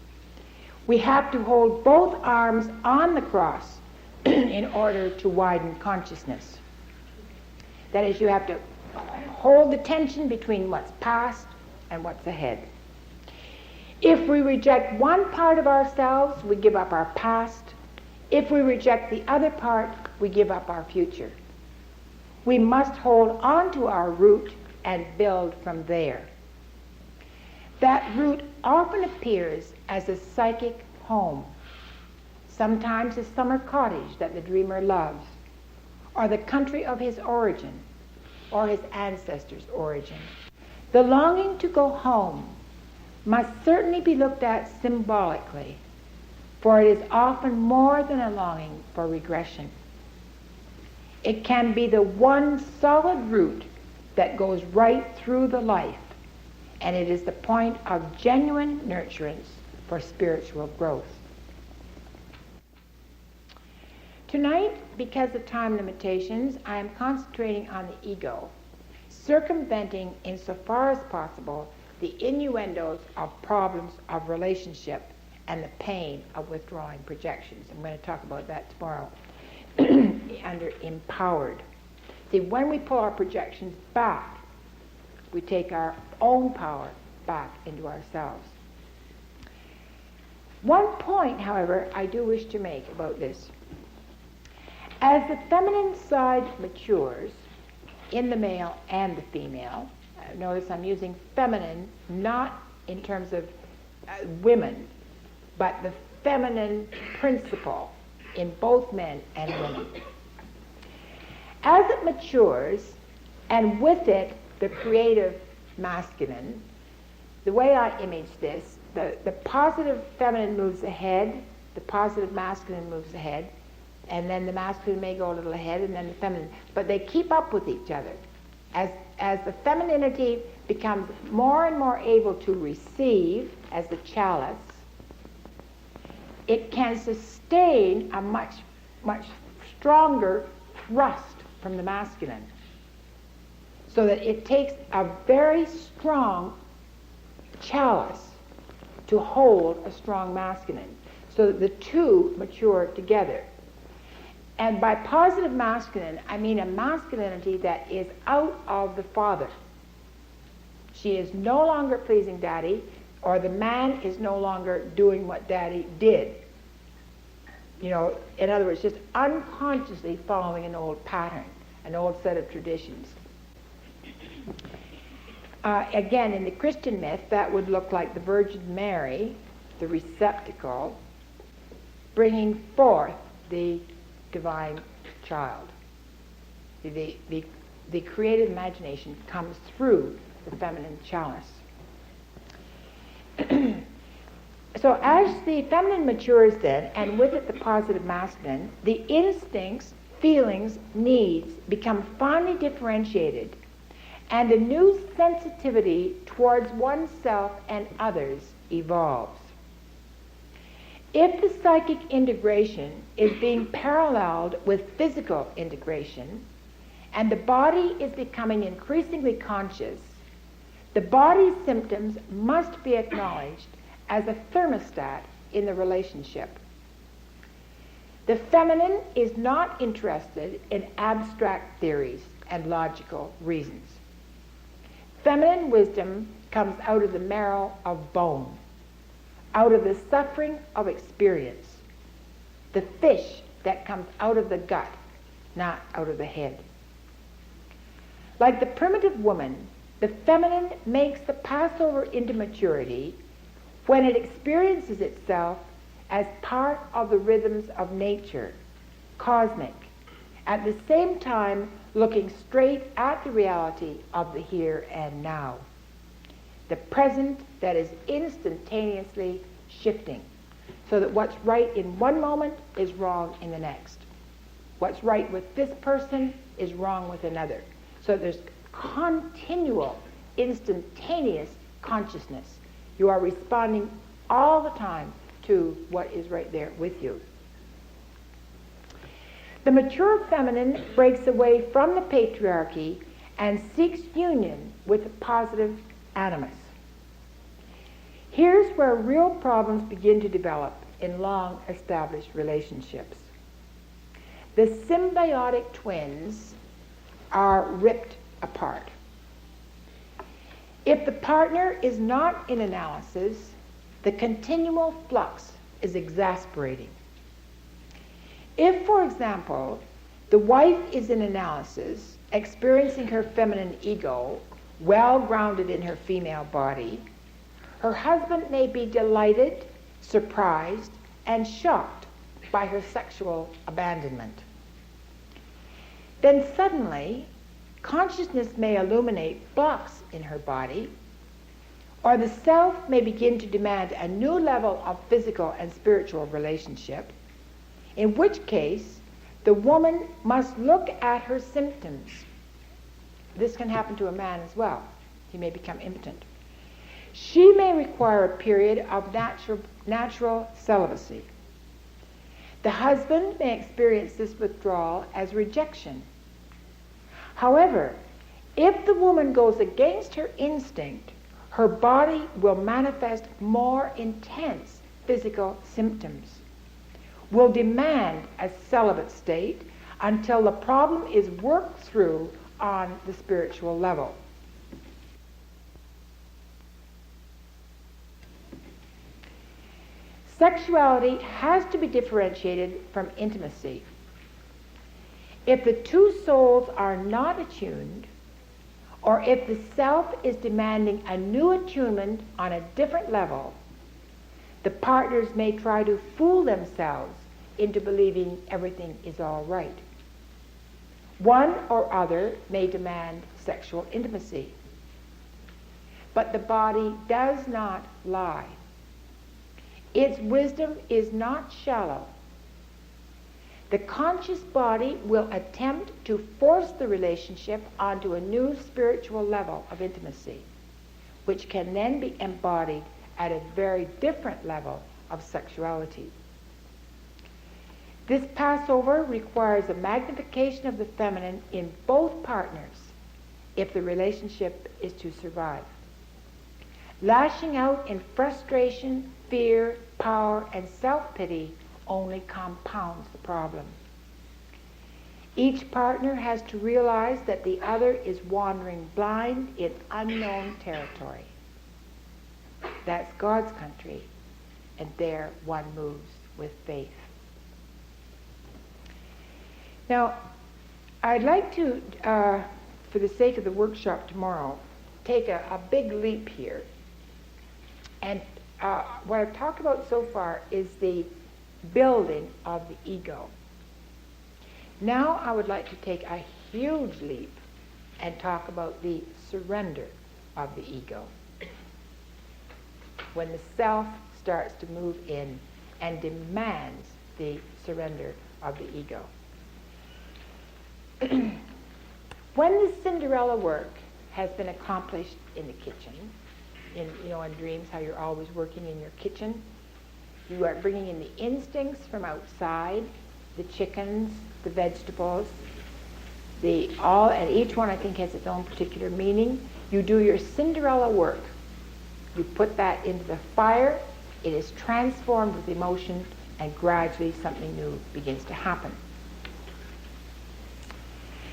We have to hold both arms on the cross in order to widen consciousness. That is, you have to hold the tension between what's past and what's ahead. If we reject one part of ourselves, we give up our past. If we reject the other part, we give up our future. We must hold on to our root and build from there. That root often appears as a psychic home, sometimes a summer cottage that the dreamer loves, or the country of his origin, or his ancestors' origin. The longing to go home must certainly be looked at symbolically, for it is often more than a longing for regression. It can be the one solid root that goes right through the life, and it is the point of genuine nurturance for spiritual growth. Tonight, because of time limitations, I am concentrating on the ego, circumventing insofar as possible the innuendos of problems of relationship and the pain of withdrawing projections. I'm going to talk about that tomorrow under empowered. See, when we pull our projections back, we take our own power back into ourselves. One point, however, I do wish to make about this. As the feminine side matures in the male and the female, notice I'm using feminine not in terms of women, but the feminine principle in both men and women. As it matures, and with it the creative masculine, the way I image this, the positive feminine moves ahead, the positive masculine moves ahead, and then the masculine may go a little ahead, and then the feminine. But they keep up with each other. As the femininity becomes more and more able to receive, as the chalice, it can sustain a much, much stronger thrust from the masculine. So that it takes a very strong chalice to hold a strong masculine. So that the two mature together. And by positive masculine, I mean a masculinity that is out of the father. She is no longer pleasing daddy, or the man is no longer doing what daddy did. You know, in other words, just unconsciously following an old pattern, an old set of traditions. Again, in the Christian myth, that would look like the Virgin Mary, the receptacle, bringing forth the divine child. The creative imagination comes through the feminine chalice. So as the feminine matures then, and with it the positive masculine, the instincts, feelings, needs become finely differentiated, and a new sensitivity towards oneself and others evolves. If the psychic integration is being paralleled with physical integration, and the body is becoming increasingly conscious, the body's symptoms must be acknowledged as a thermostat in the relationship. The feminine is not interested in abstract theories and logical reasons. Feminine wisdom comes out of the marrow of bone, out of the suffering of experience, the fish that comes out of the gut, not out of the head. Like the primitive woman, the feminine makes the passover into maturity when it experiences itself as part of the rhythms of nature, cosmic, at the same time looking straight at the reality of the here and now, the present that is instantaneously shifting, so that what's right in one moment is wrong in the next. What's right with this person is wrong with another. So there's continual, instantaneous consciousness. You are responding all the time to what is right there with you. The mature feminine breaks away from the patriarchy and seeks union with the positive animus. Here's where real problems begin to develop in long-established relationships. The symbiotic twins are ripped apart. If the partner is not in analysis, the continual flux is exasperating. If, for example, the wife is in analysis, experiencing her feminine ego, well grounded in her female body, her husband may be delighted, surprised, and shocked by her sexual abandonment. Then suddenly, consciousness may illuminate blocks in her body, or the self may begin to demand a new level of physical and spiritual relationship, in which case the woman must look at her symptoms. This can happen to a man as well. He may become impotent. She may require a period of natural celibacy. The husband may experience this withdrawal as rejection. However, if the woman goes against her instinct, her body will manifest more intense physical symptoms, will demand a celibate state until the problem is worked through on the spiritual level. Sexuality has to be differentiated from intimacy. If the two souls are not attuned, or if the self is demanding a new attunement on a different level, the partners may try to fool themselves into believing everything is all right. One or other may demand sexual intimacy. But the body does not lie. Its wisdom is not shallow. The conscious body will attempt to force the relationship onto a new spiritual level of intimacy, which can then be embodied at a very different level of sexuality. This passover requires a magnification of the feminine in both partners if the relationship is to survive. Lashing out in frustration, fear, power, and self-pity only compounds the problem. Each partner has to realize that the other is wandering blind in unknown territory. That's God's country, and there one moves with faith. Now, I'd like to, for the sake of the workshop tomorrow, take a big leap here. And what I've talked about so far is the building of the ego. Now I would like to take a huge leap and talk about the surrender of the ego. When the self starts to move in and demands the surrender of the ego. When the Cinderella work has been accomplished in the kitchen, in dreams, how you're always working in your kitchen, you are bringing in the instincts from outside, the chickens, the vegetables, and each one I think has its own particular meaning. You do your Cinderella work. You put that into the fire, it is transformed with emotion, and gradually something new begins to happen.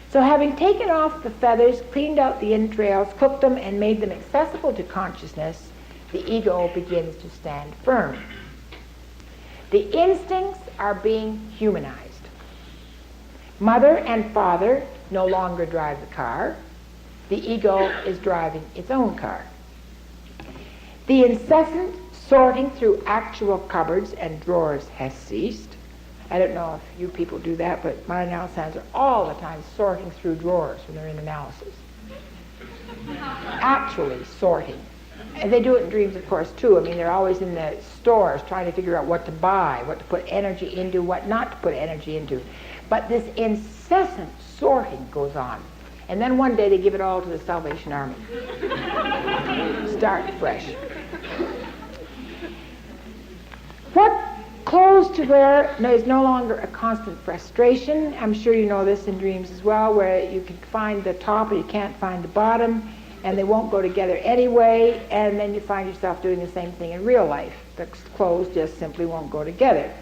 So having taken off the feathers, cleaned out the entrails, cooked them, and made them accessible to consciousness, the ego begins to stand firm. The instincts are being humanized. Mother and father no longer drive the car. The ego is driving its own car. The incessant sorting through actual cupboards and drawers has ceased. I don't know if you people do that, but my analysts are all the time sorting through drawers when they're in analysis. Actually sorting. And they do it in dreams, of course, too. I mean, they're always in the stores trying to figure out what to buy, what to put energy into, what not to put energy into. But this incessant sorting goes on. And then one day they give it all to the Salvation Army. Start fresh. What clothes to wear is no longer a constant frustration. I'm sure you know this in dreams as well, where you can find the top and you can't find the bottom, and they won't go together anyway, and then you find yourself doing the same thing in real life. The clothes just simply won't go together.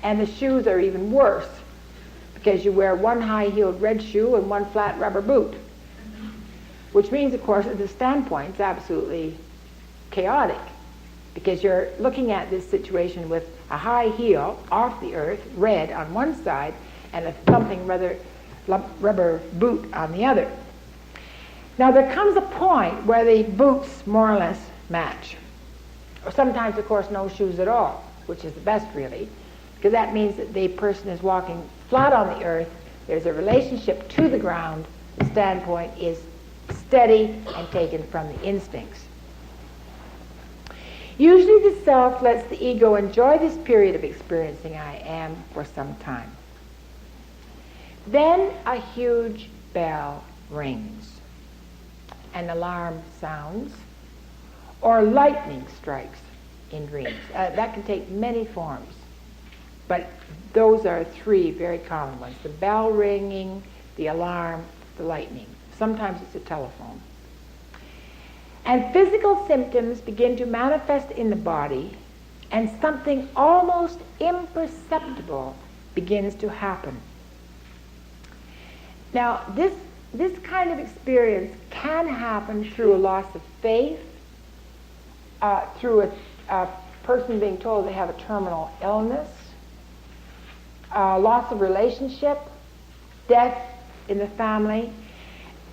And the shoes are even worse, because you wear one high-heeled red shoe and one flat rubber boot, which means, of course, at the standpoint, it's absolutely chaotic, because you're looking at this situation with a high heel off the earth, red on one side, and a thumping rubber boot on the other. Now there comes a point where the boots more or less match. Or sometimes, of course, no shoes at all, which is the best really, because that means that the person is walking flat on the earth, there's a relationship to the ground, the standpoint is steady and taken from the instincts. Usually the self lets the ego enjoy this period of experiencing I am for some time. Then a huge bell rings, an alarm sounds, or lightning strikes in dreams. That can take many forms, but those are three very common ones: the bell ringing, the alarm, the lightning. Sometimes it's a telephone. And physical symptoms begin to manifest in the body, and something almost imperceptible begins to happen. Now, this kind of experience can happen through a loss of faith, through a person being told they have a terminal illness, loss of relationship, death in the family.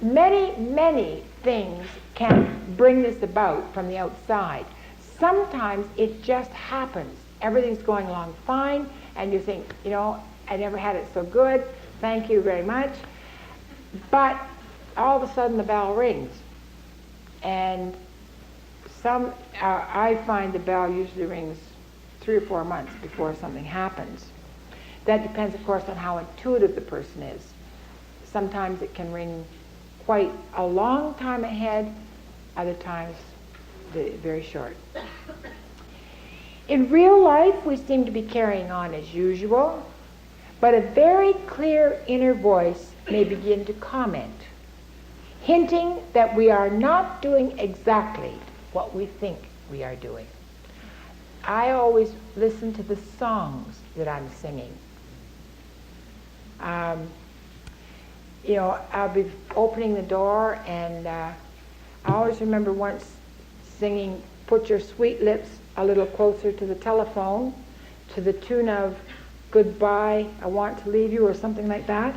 Many, many things can bring this about from the outside. Sometimes it just happens. Everything's going along fine, and you think, I never had it so good, thank you very much. But all of a sudden the bell rings. And I find the bell usually rings 3 or 4 months before something happens. That depends, of course, on how intuitive the person is. Sometimes it can ring quite a long time ahead, other times very short. In real life, we seem to be carrying on as usual, but a very clear inner voice may begin to comment, hinting that we are not doing exactly what we think we are doing. I always listen to the songs that I'm singing. I'll be opening the door, and I always remember once singing "Put Your Sweet Lips a Little Closer to the Telephone" to the tune of "Goodbye, I Want to Leave You," or something like that.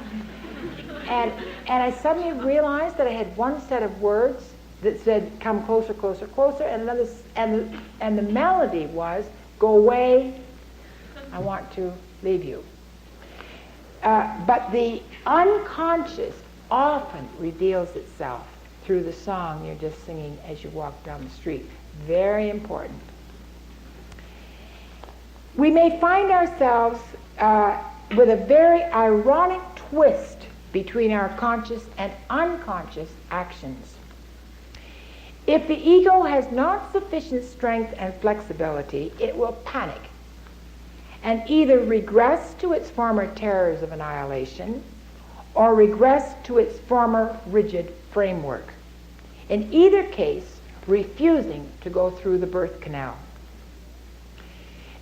And I suddenly realized that I had one set of words that said "Come closer, closer, closer," and another, and the melody was "Go away, I want to leave you." But the unconscious often reveals itself through the song you're just singing as you walk down the street. Very important. We may find ourselves with a very ironic twist between our conscious and unconscious actions. If the ego has not sufficient strength and flexibility, it will panic and either regress to its former terrors of annihilation or regress to its former rigid framework. In either case, refusing to go through the birth canal.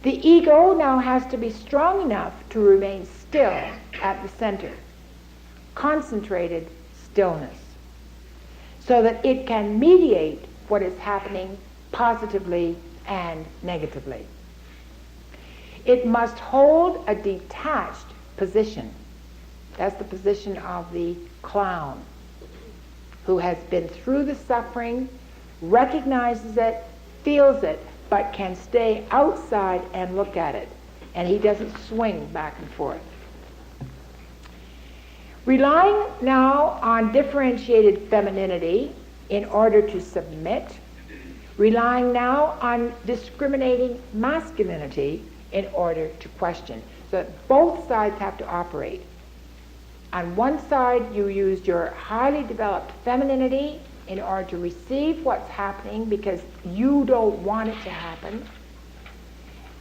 The ego now has to be strong enough to remain still at the center, concentrated stillness, so that it can mediate what is happening positively and negatively. It must hold a detached position. That's the position of the clown, who has been through the suffering, recognizes it, feels it, but can stay outside and look at it. And he doesn't swing back and forth. Relying now on differentiated femininity in order to submit, relying now on discriminating masculinity in order to question. So that both sides have to operate. On one side, you use your highly developed femininity in order to receive what's happening because you don't want it to happen.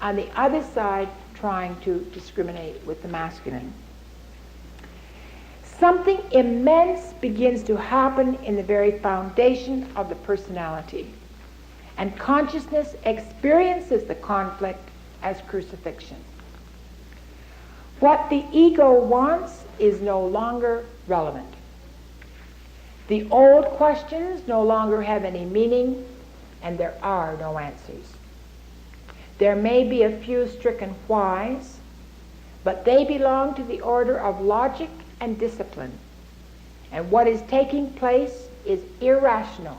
On the other side, trying to discriminate with the masculine. Something immense begins to happen in the very foundation of the personality, and consciousness experiences the conflict as crucifixion. What the ego wants is no longer relevant. The old questions no longer have any meaning, and there are no answers. There may be a few stricken whys, but they belong to the order of logic and discipline. And what is taking place is irrational,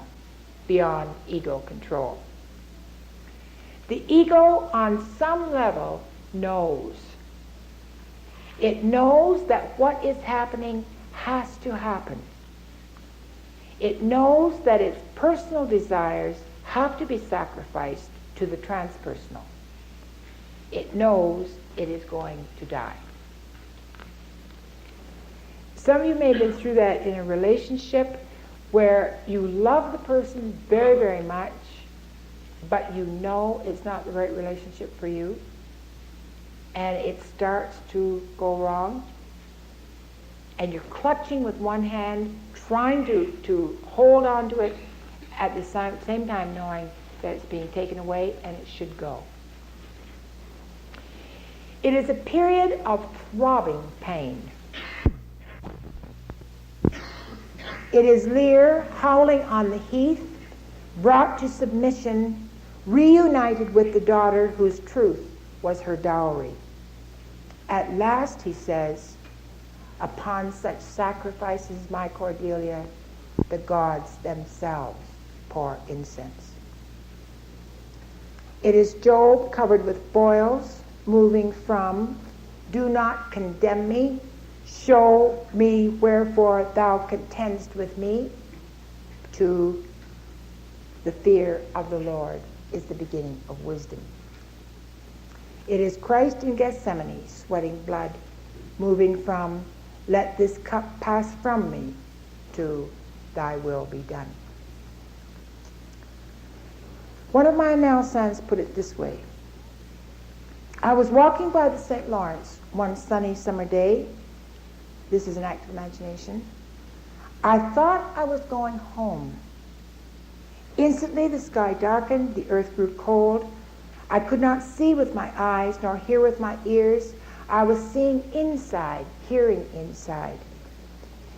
beyond ego control. The ego, on some level, knows. It knows that what is happening has to happen. It knows that its personal desires have to be sacrificed to the transpersonal. It knows it is going to die. Some of you may have been through that in a relationship where you love the person very, very much, but you know it's not the right relationship for you, and it starts to go wrong, and you're clutching with one hand, trying to hold on to it at the same time knowing that it's being taken away and it should go. It is a period of throbbing pain. It is Lear howling on the heath, brought to submission, reunited with the daughter whose truth was her dowry. At last, he says, upon such sacrifices, my Cordelia, the gods themselves pour incense. It is Job covered with boils, moving from, do not condemn me, show me wherefore thou contendest with me, to the fear of the Lord is the beginning of wisdom. It is Christ in Gethsemane, sweating blood, moving from, let this cup pass from me, to thy will be done. One of my analysts put it this way. I was walking by the St. Lawrence one sunny summer day. This is an act of imagination. I thought I was going home. Instantly the sky darkened, the earth grew cold. I could not see with my eyes, nor hear with my ears. I was seeing inside, hearing inside.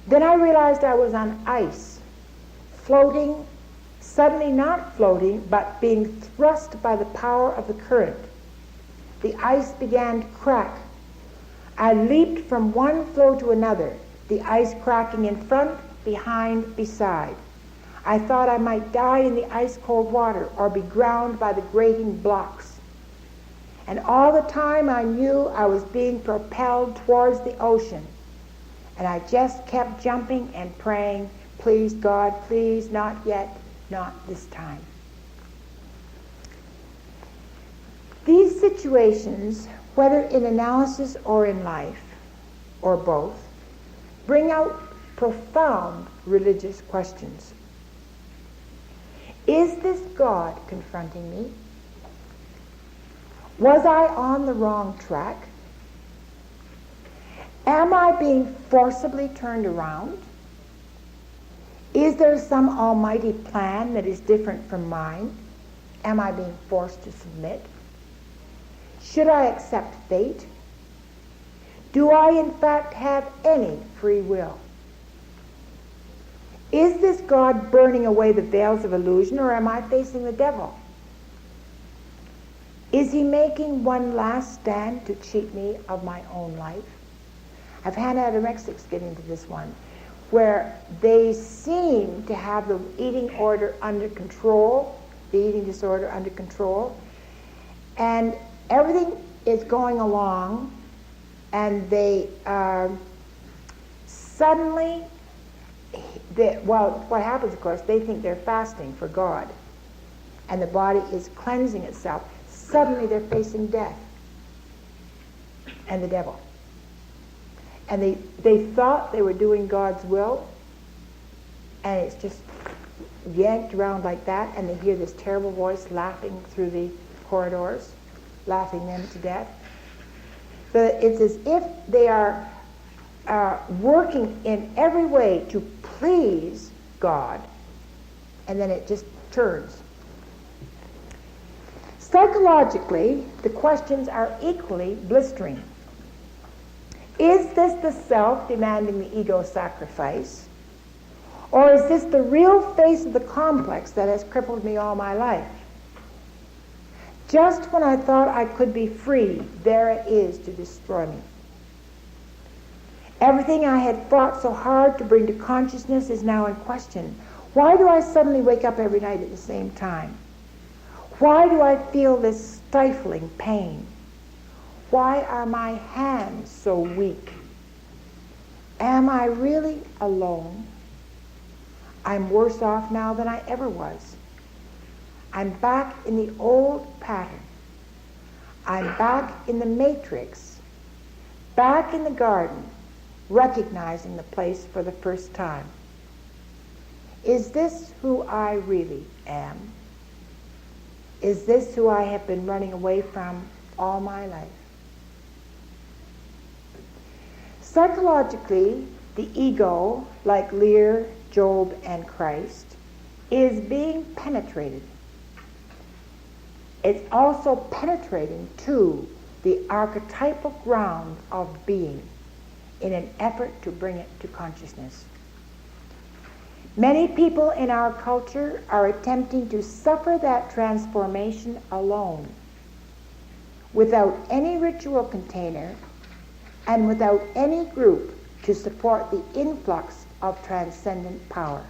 Then I realized I was on ice, floating, suddenly not floating, but being thrust by the power of the current. The ice began to crack. I leaped from one floe to another, the ice cracking in front, behind, beside. I thought I might die in the ice-cold water or be ground by the grating blocks. And all the time I knew I was being propelled towards the ocean. And I just kept jumping and praying, please God, please, not yet, not this time. These situations, whether in analysis or in life, or both, bring out profound religious questions. Is this God confronting me? Was I on the wrong track? Am I being forcibly turned around? Is there some almighty plan that is different from mine? Am I being forced to submit? Should I accept fate? Do I in fact have any free will? Is this God burning away the veils of illusion, or am I facing the devil? Is he making one last stand to cheat me of my own life? I've had anorexics get into this one, where they seem to have the eating order under control, the eating disorder under control, and everything is going along, and they suddenly, what happens, of course, they think they're fasting for God, and the body is cleansing itself. Suddenly they're facing death and the devil. And they thought they were doing God's will, and it's just yanked around like that, and they hear this terrible voice laughing through the corridors, laughing them to death. So it's as if they are working in every way to please God, and then it just turns. Psychologically, the questions are equally blistering. Is this the self demanding the ego sacrifice? Or is this the real face of the complex that has crippled me all my life? Just when I thought I could be free, there it is to destroy me. Everything I had fought so hard to bring to consciousness is now in question. Why do I suddenly wake up every night at the same time? Why do I feel this stifling pain? Why are my hands so weak? Am I really alone? I'm worse off now than I ever was. I'm back in the old pattern. I'm back in the matrix, back in the garden, recognizing the place for the first time. Is this who I really am? Is this who I have been running away from all my life? Psychologically, the ego, like Lear, Job, and Christ, is being penetrated. It's also penetrating to the archetypal ground of being in an effort to bring it to consciousness. Many people in our culture are attempting to suffer that transformation alone, without any ritual container and without any group to support the influx of transcendent power.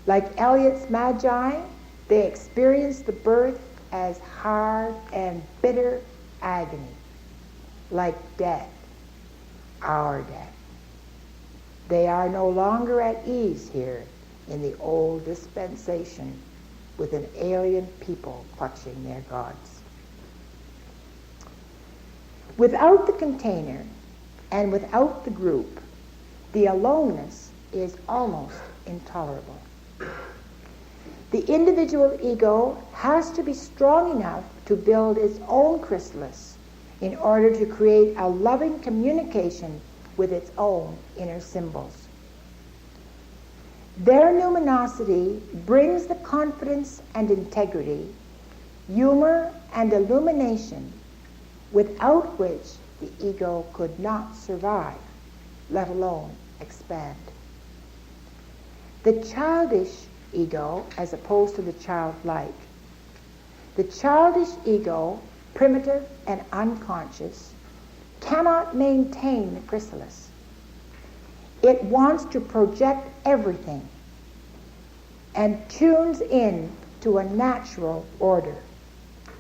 Like Eliot's Magi, they experience the birth as hard and bitter agony, like death, our death. They are no longer at ease here in the old dispensation with an alien people clutching their gods. Without the container and without the group, the aloneness is almost intolerable. The individual ego has to be strong enough to build its own chrysalis in order to create a loving communication with its own inner symbols. Their numinosity brings the confidence and integrity, humor and illumination without which the ego could not survive, let alone expand. The childish ego, as opposed to the childlike. The childish ego, primitive and unconscious, cannot maintain the chrysalis. It wants to project everything and tunes in to a natural order.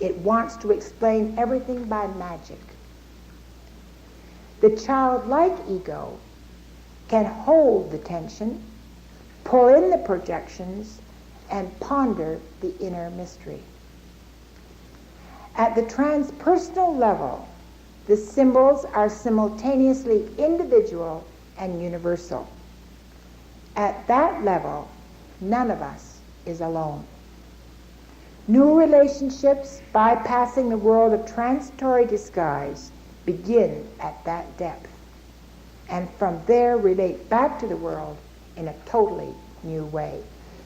It wants to explain everything by magic. The childlike ego can hold the tension, pull in the projections, and ponder the inner mystery. At the transpersonal level, the symbols are simultaneously individual and universal. At that level, none of us is alone. New relationships, bypassing the world of transitory disguise, begin at that depth, and from there relate back to the world in a totally new way.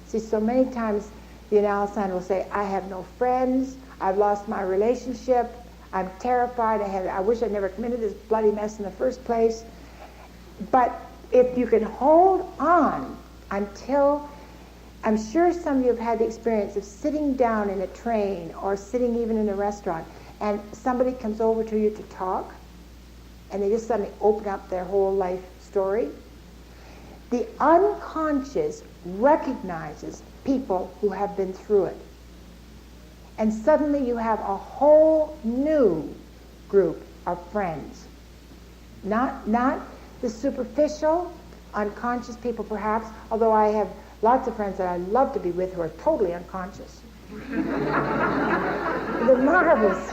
See, so many times the analyst will say, I have no friends, I've lost my relationship, I'm terrified, I wish I'd never committed this bloody mess in the first place. But if you can hold on until, I'm sure some of you have had the experience of sitting down in a train or sitting even in a restaurant, and somebody comes over to you to talk, and they just suddenly open up their whole life story. The unconscious recognizes people who have been through it. And suddenly you have a whole new group of friends. Not the superficial, unconscious people perhaps, although I have lots of friends that I love to be with who are totally unconscious. They're marvelous,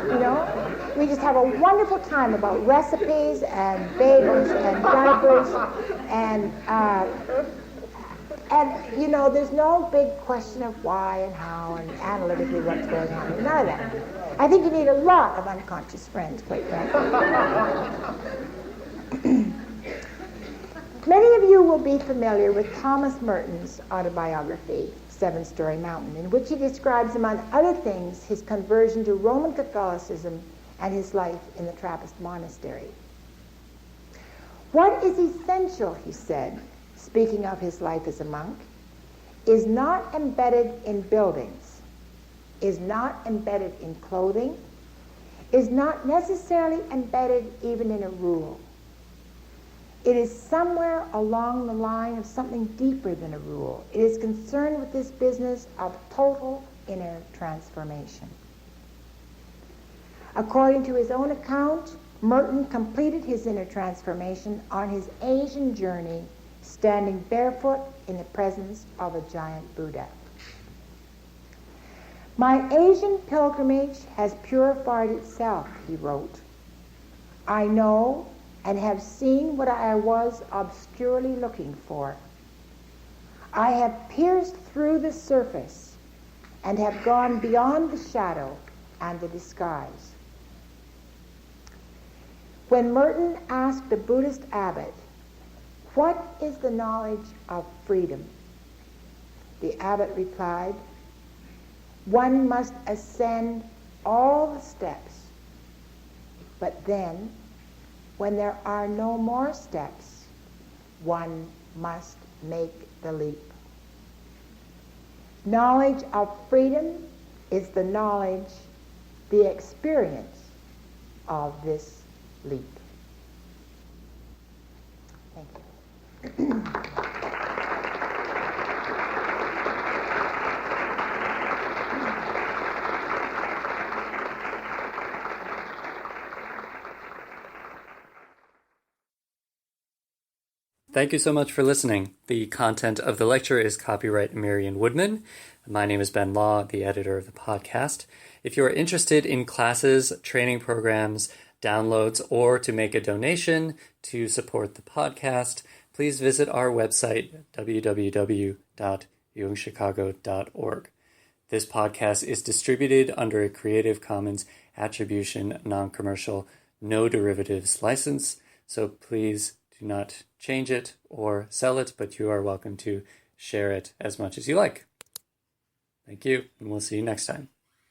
you know. We just have a wonderful time about recipes and bagels and diapers and you know, there's no big question of why and how and analytically what's going on. None of that. I think you need a lot of unconscious friends, quite frankly. Many of you will be familiar with Thomas Merton's autobiography, Seven-Story Mountain, in which he describes, among other things, his conversion to Roman Catholicism and his life in the Trappist monastery. What is essential, he said, speaking of his life as a monk, is not embedded in buildings, is not embedded in clothing, is not necessarily embedded even in a rule. It is somewhere along the line of something deeper than a rule. It is concerned with this business of total inner transformation. According to his own account, Merton completed his inner transformation on his Asian journey, standing barefoot in the presence of a giant Buddha. My Asian pilgrimage has purified itself, he wrote. I know and have seen what I was obscurely looking for. I have pierced through the surface and have gone beyond the shadow and the disguise. When Merton asked a Buddhist abbot, what is the knowledge of freedom? The abbot replied, one must ascend all the steps, but then, when there are no more steps, one must make the leap. Knowledge of freedom is the knowledge, the experience of this leap. Thank you. Thank you so much for listening. The content of the lecture is copyright Marion Woodman. My name is Ben Law, the editor of the podcast. If you are interested in classes, training programs, downloads or to make a donation to support the podcast, please visit our website, www.jungchicago.org. This podcast is distributed under a Creative Commons Attribution Non-Commercial No Derivatives license, so please do not change it or sell it, but you are welcome to share it as much as you like. Thank you, and we'll see you next time.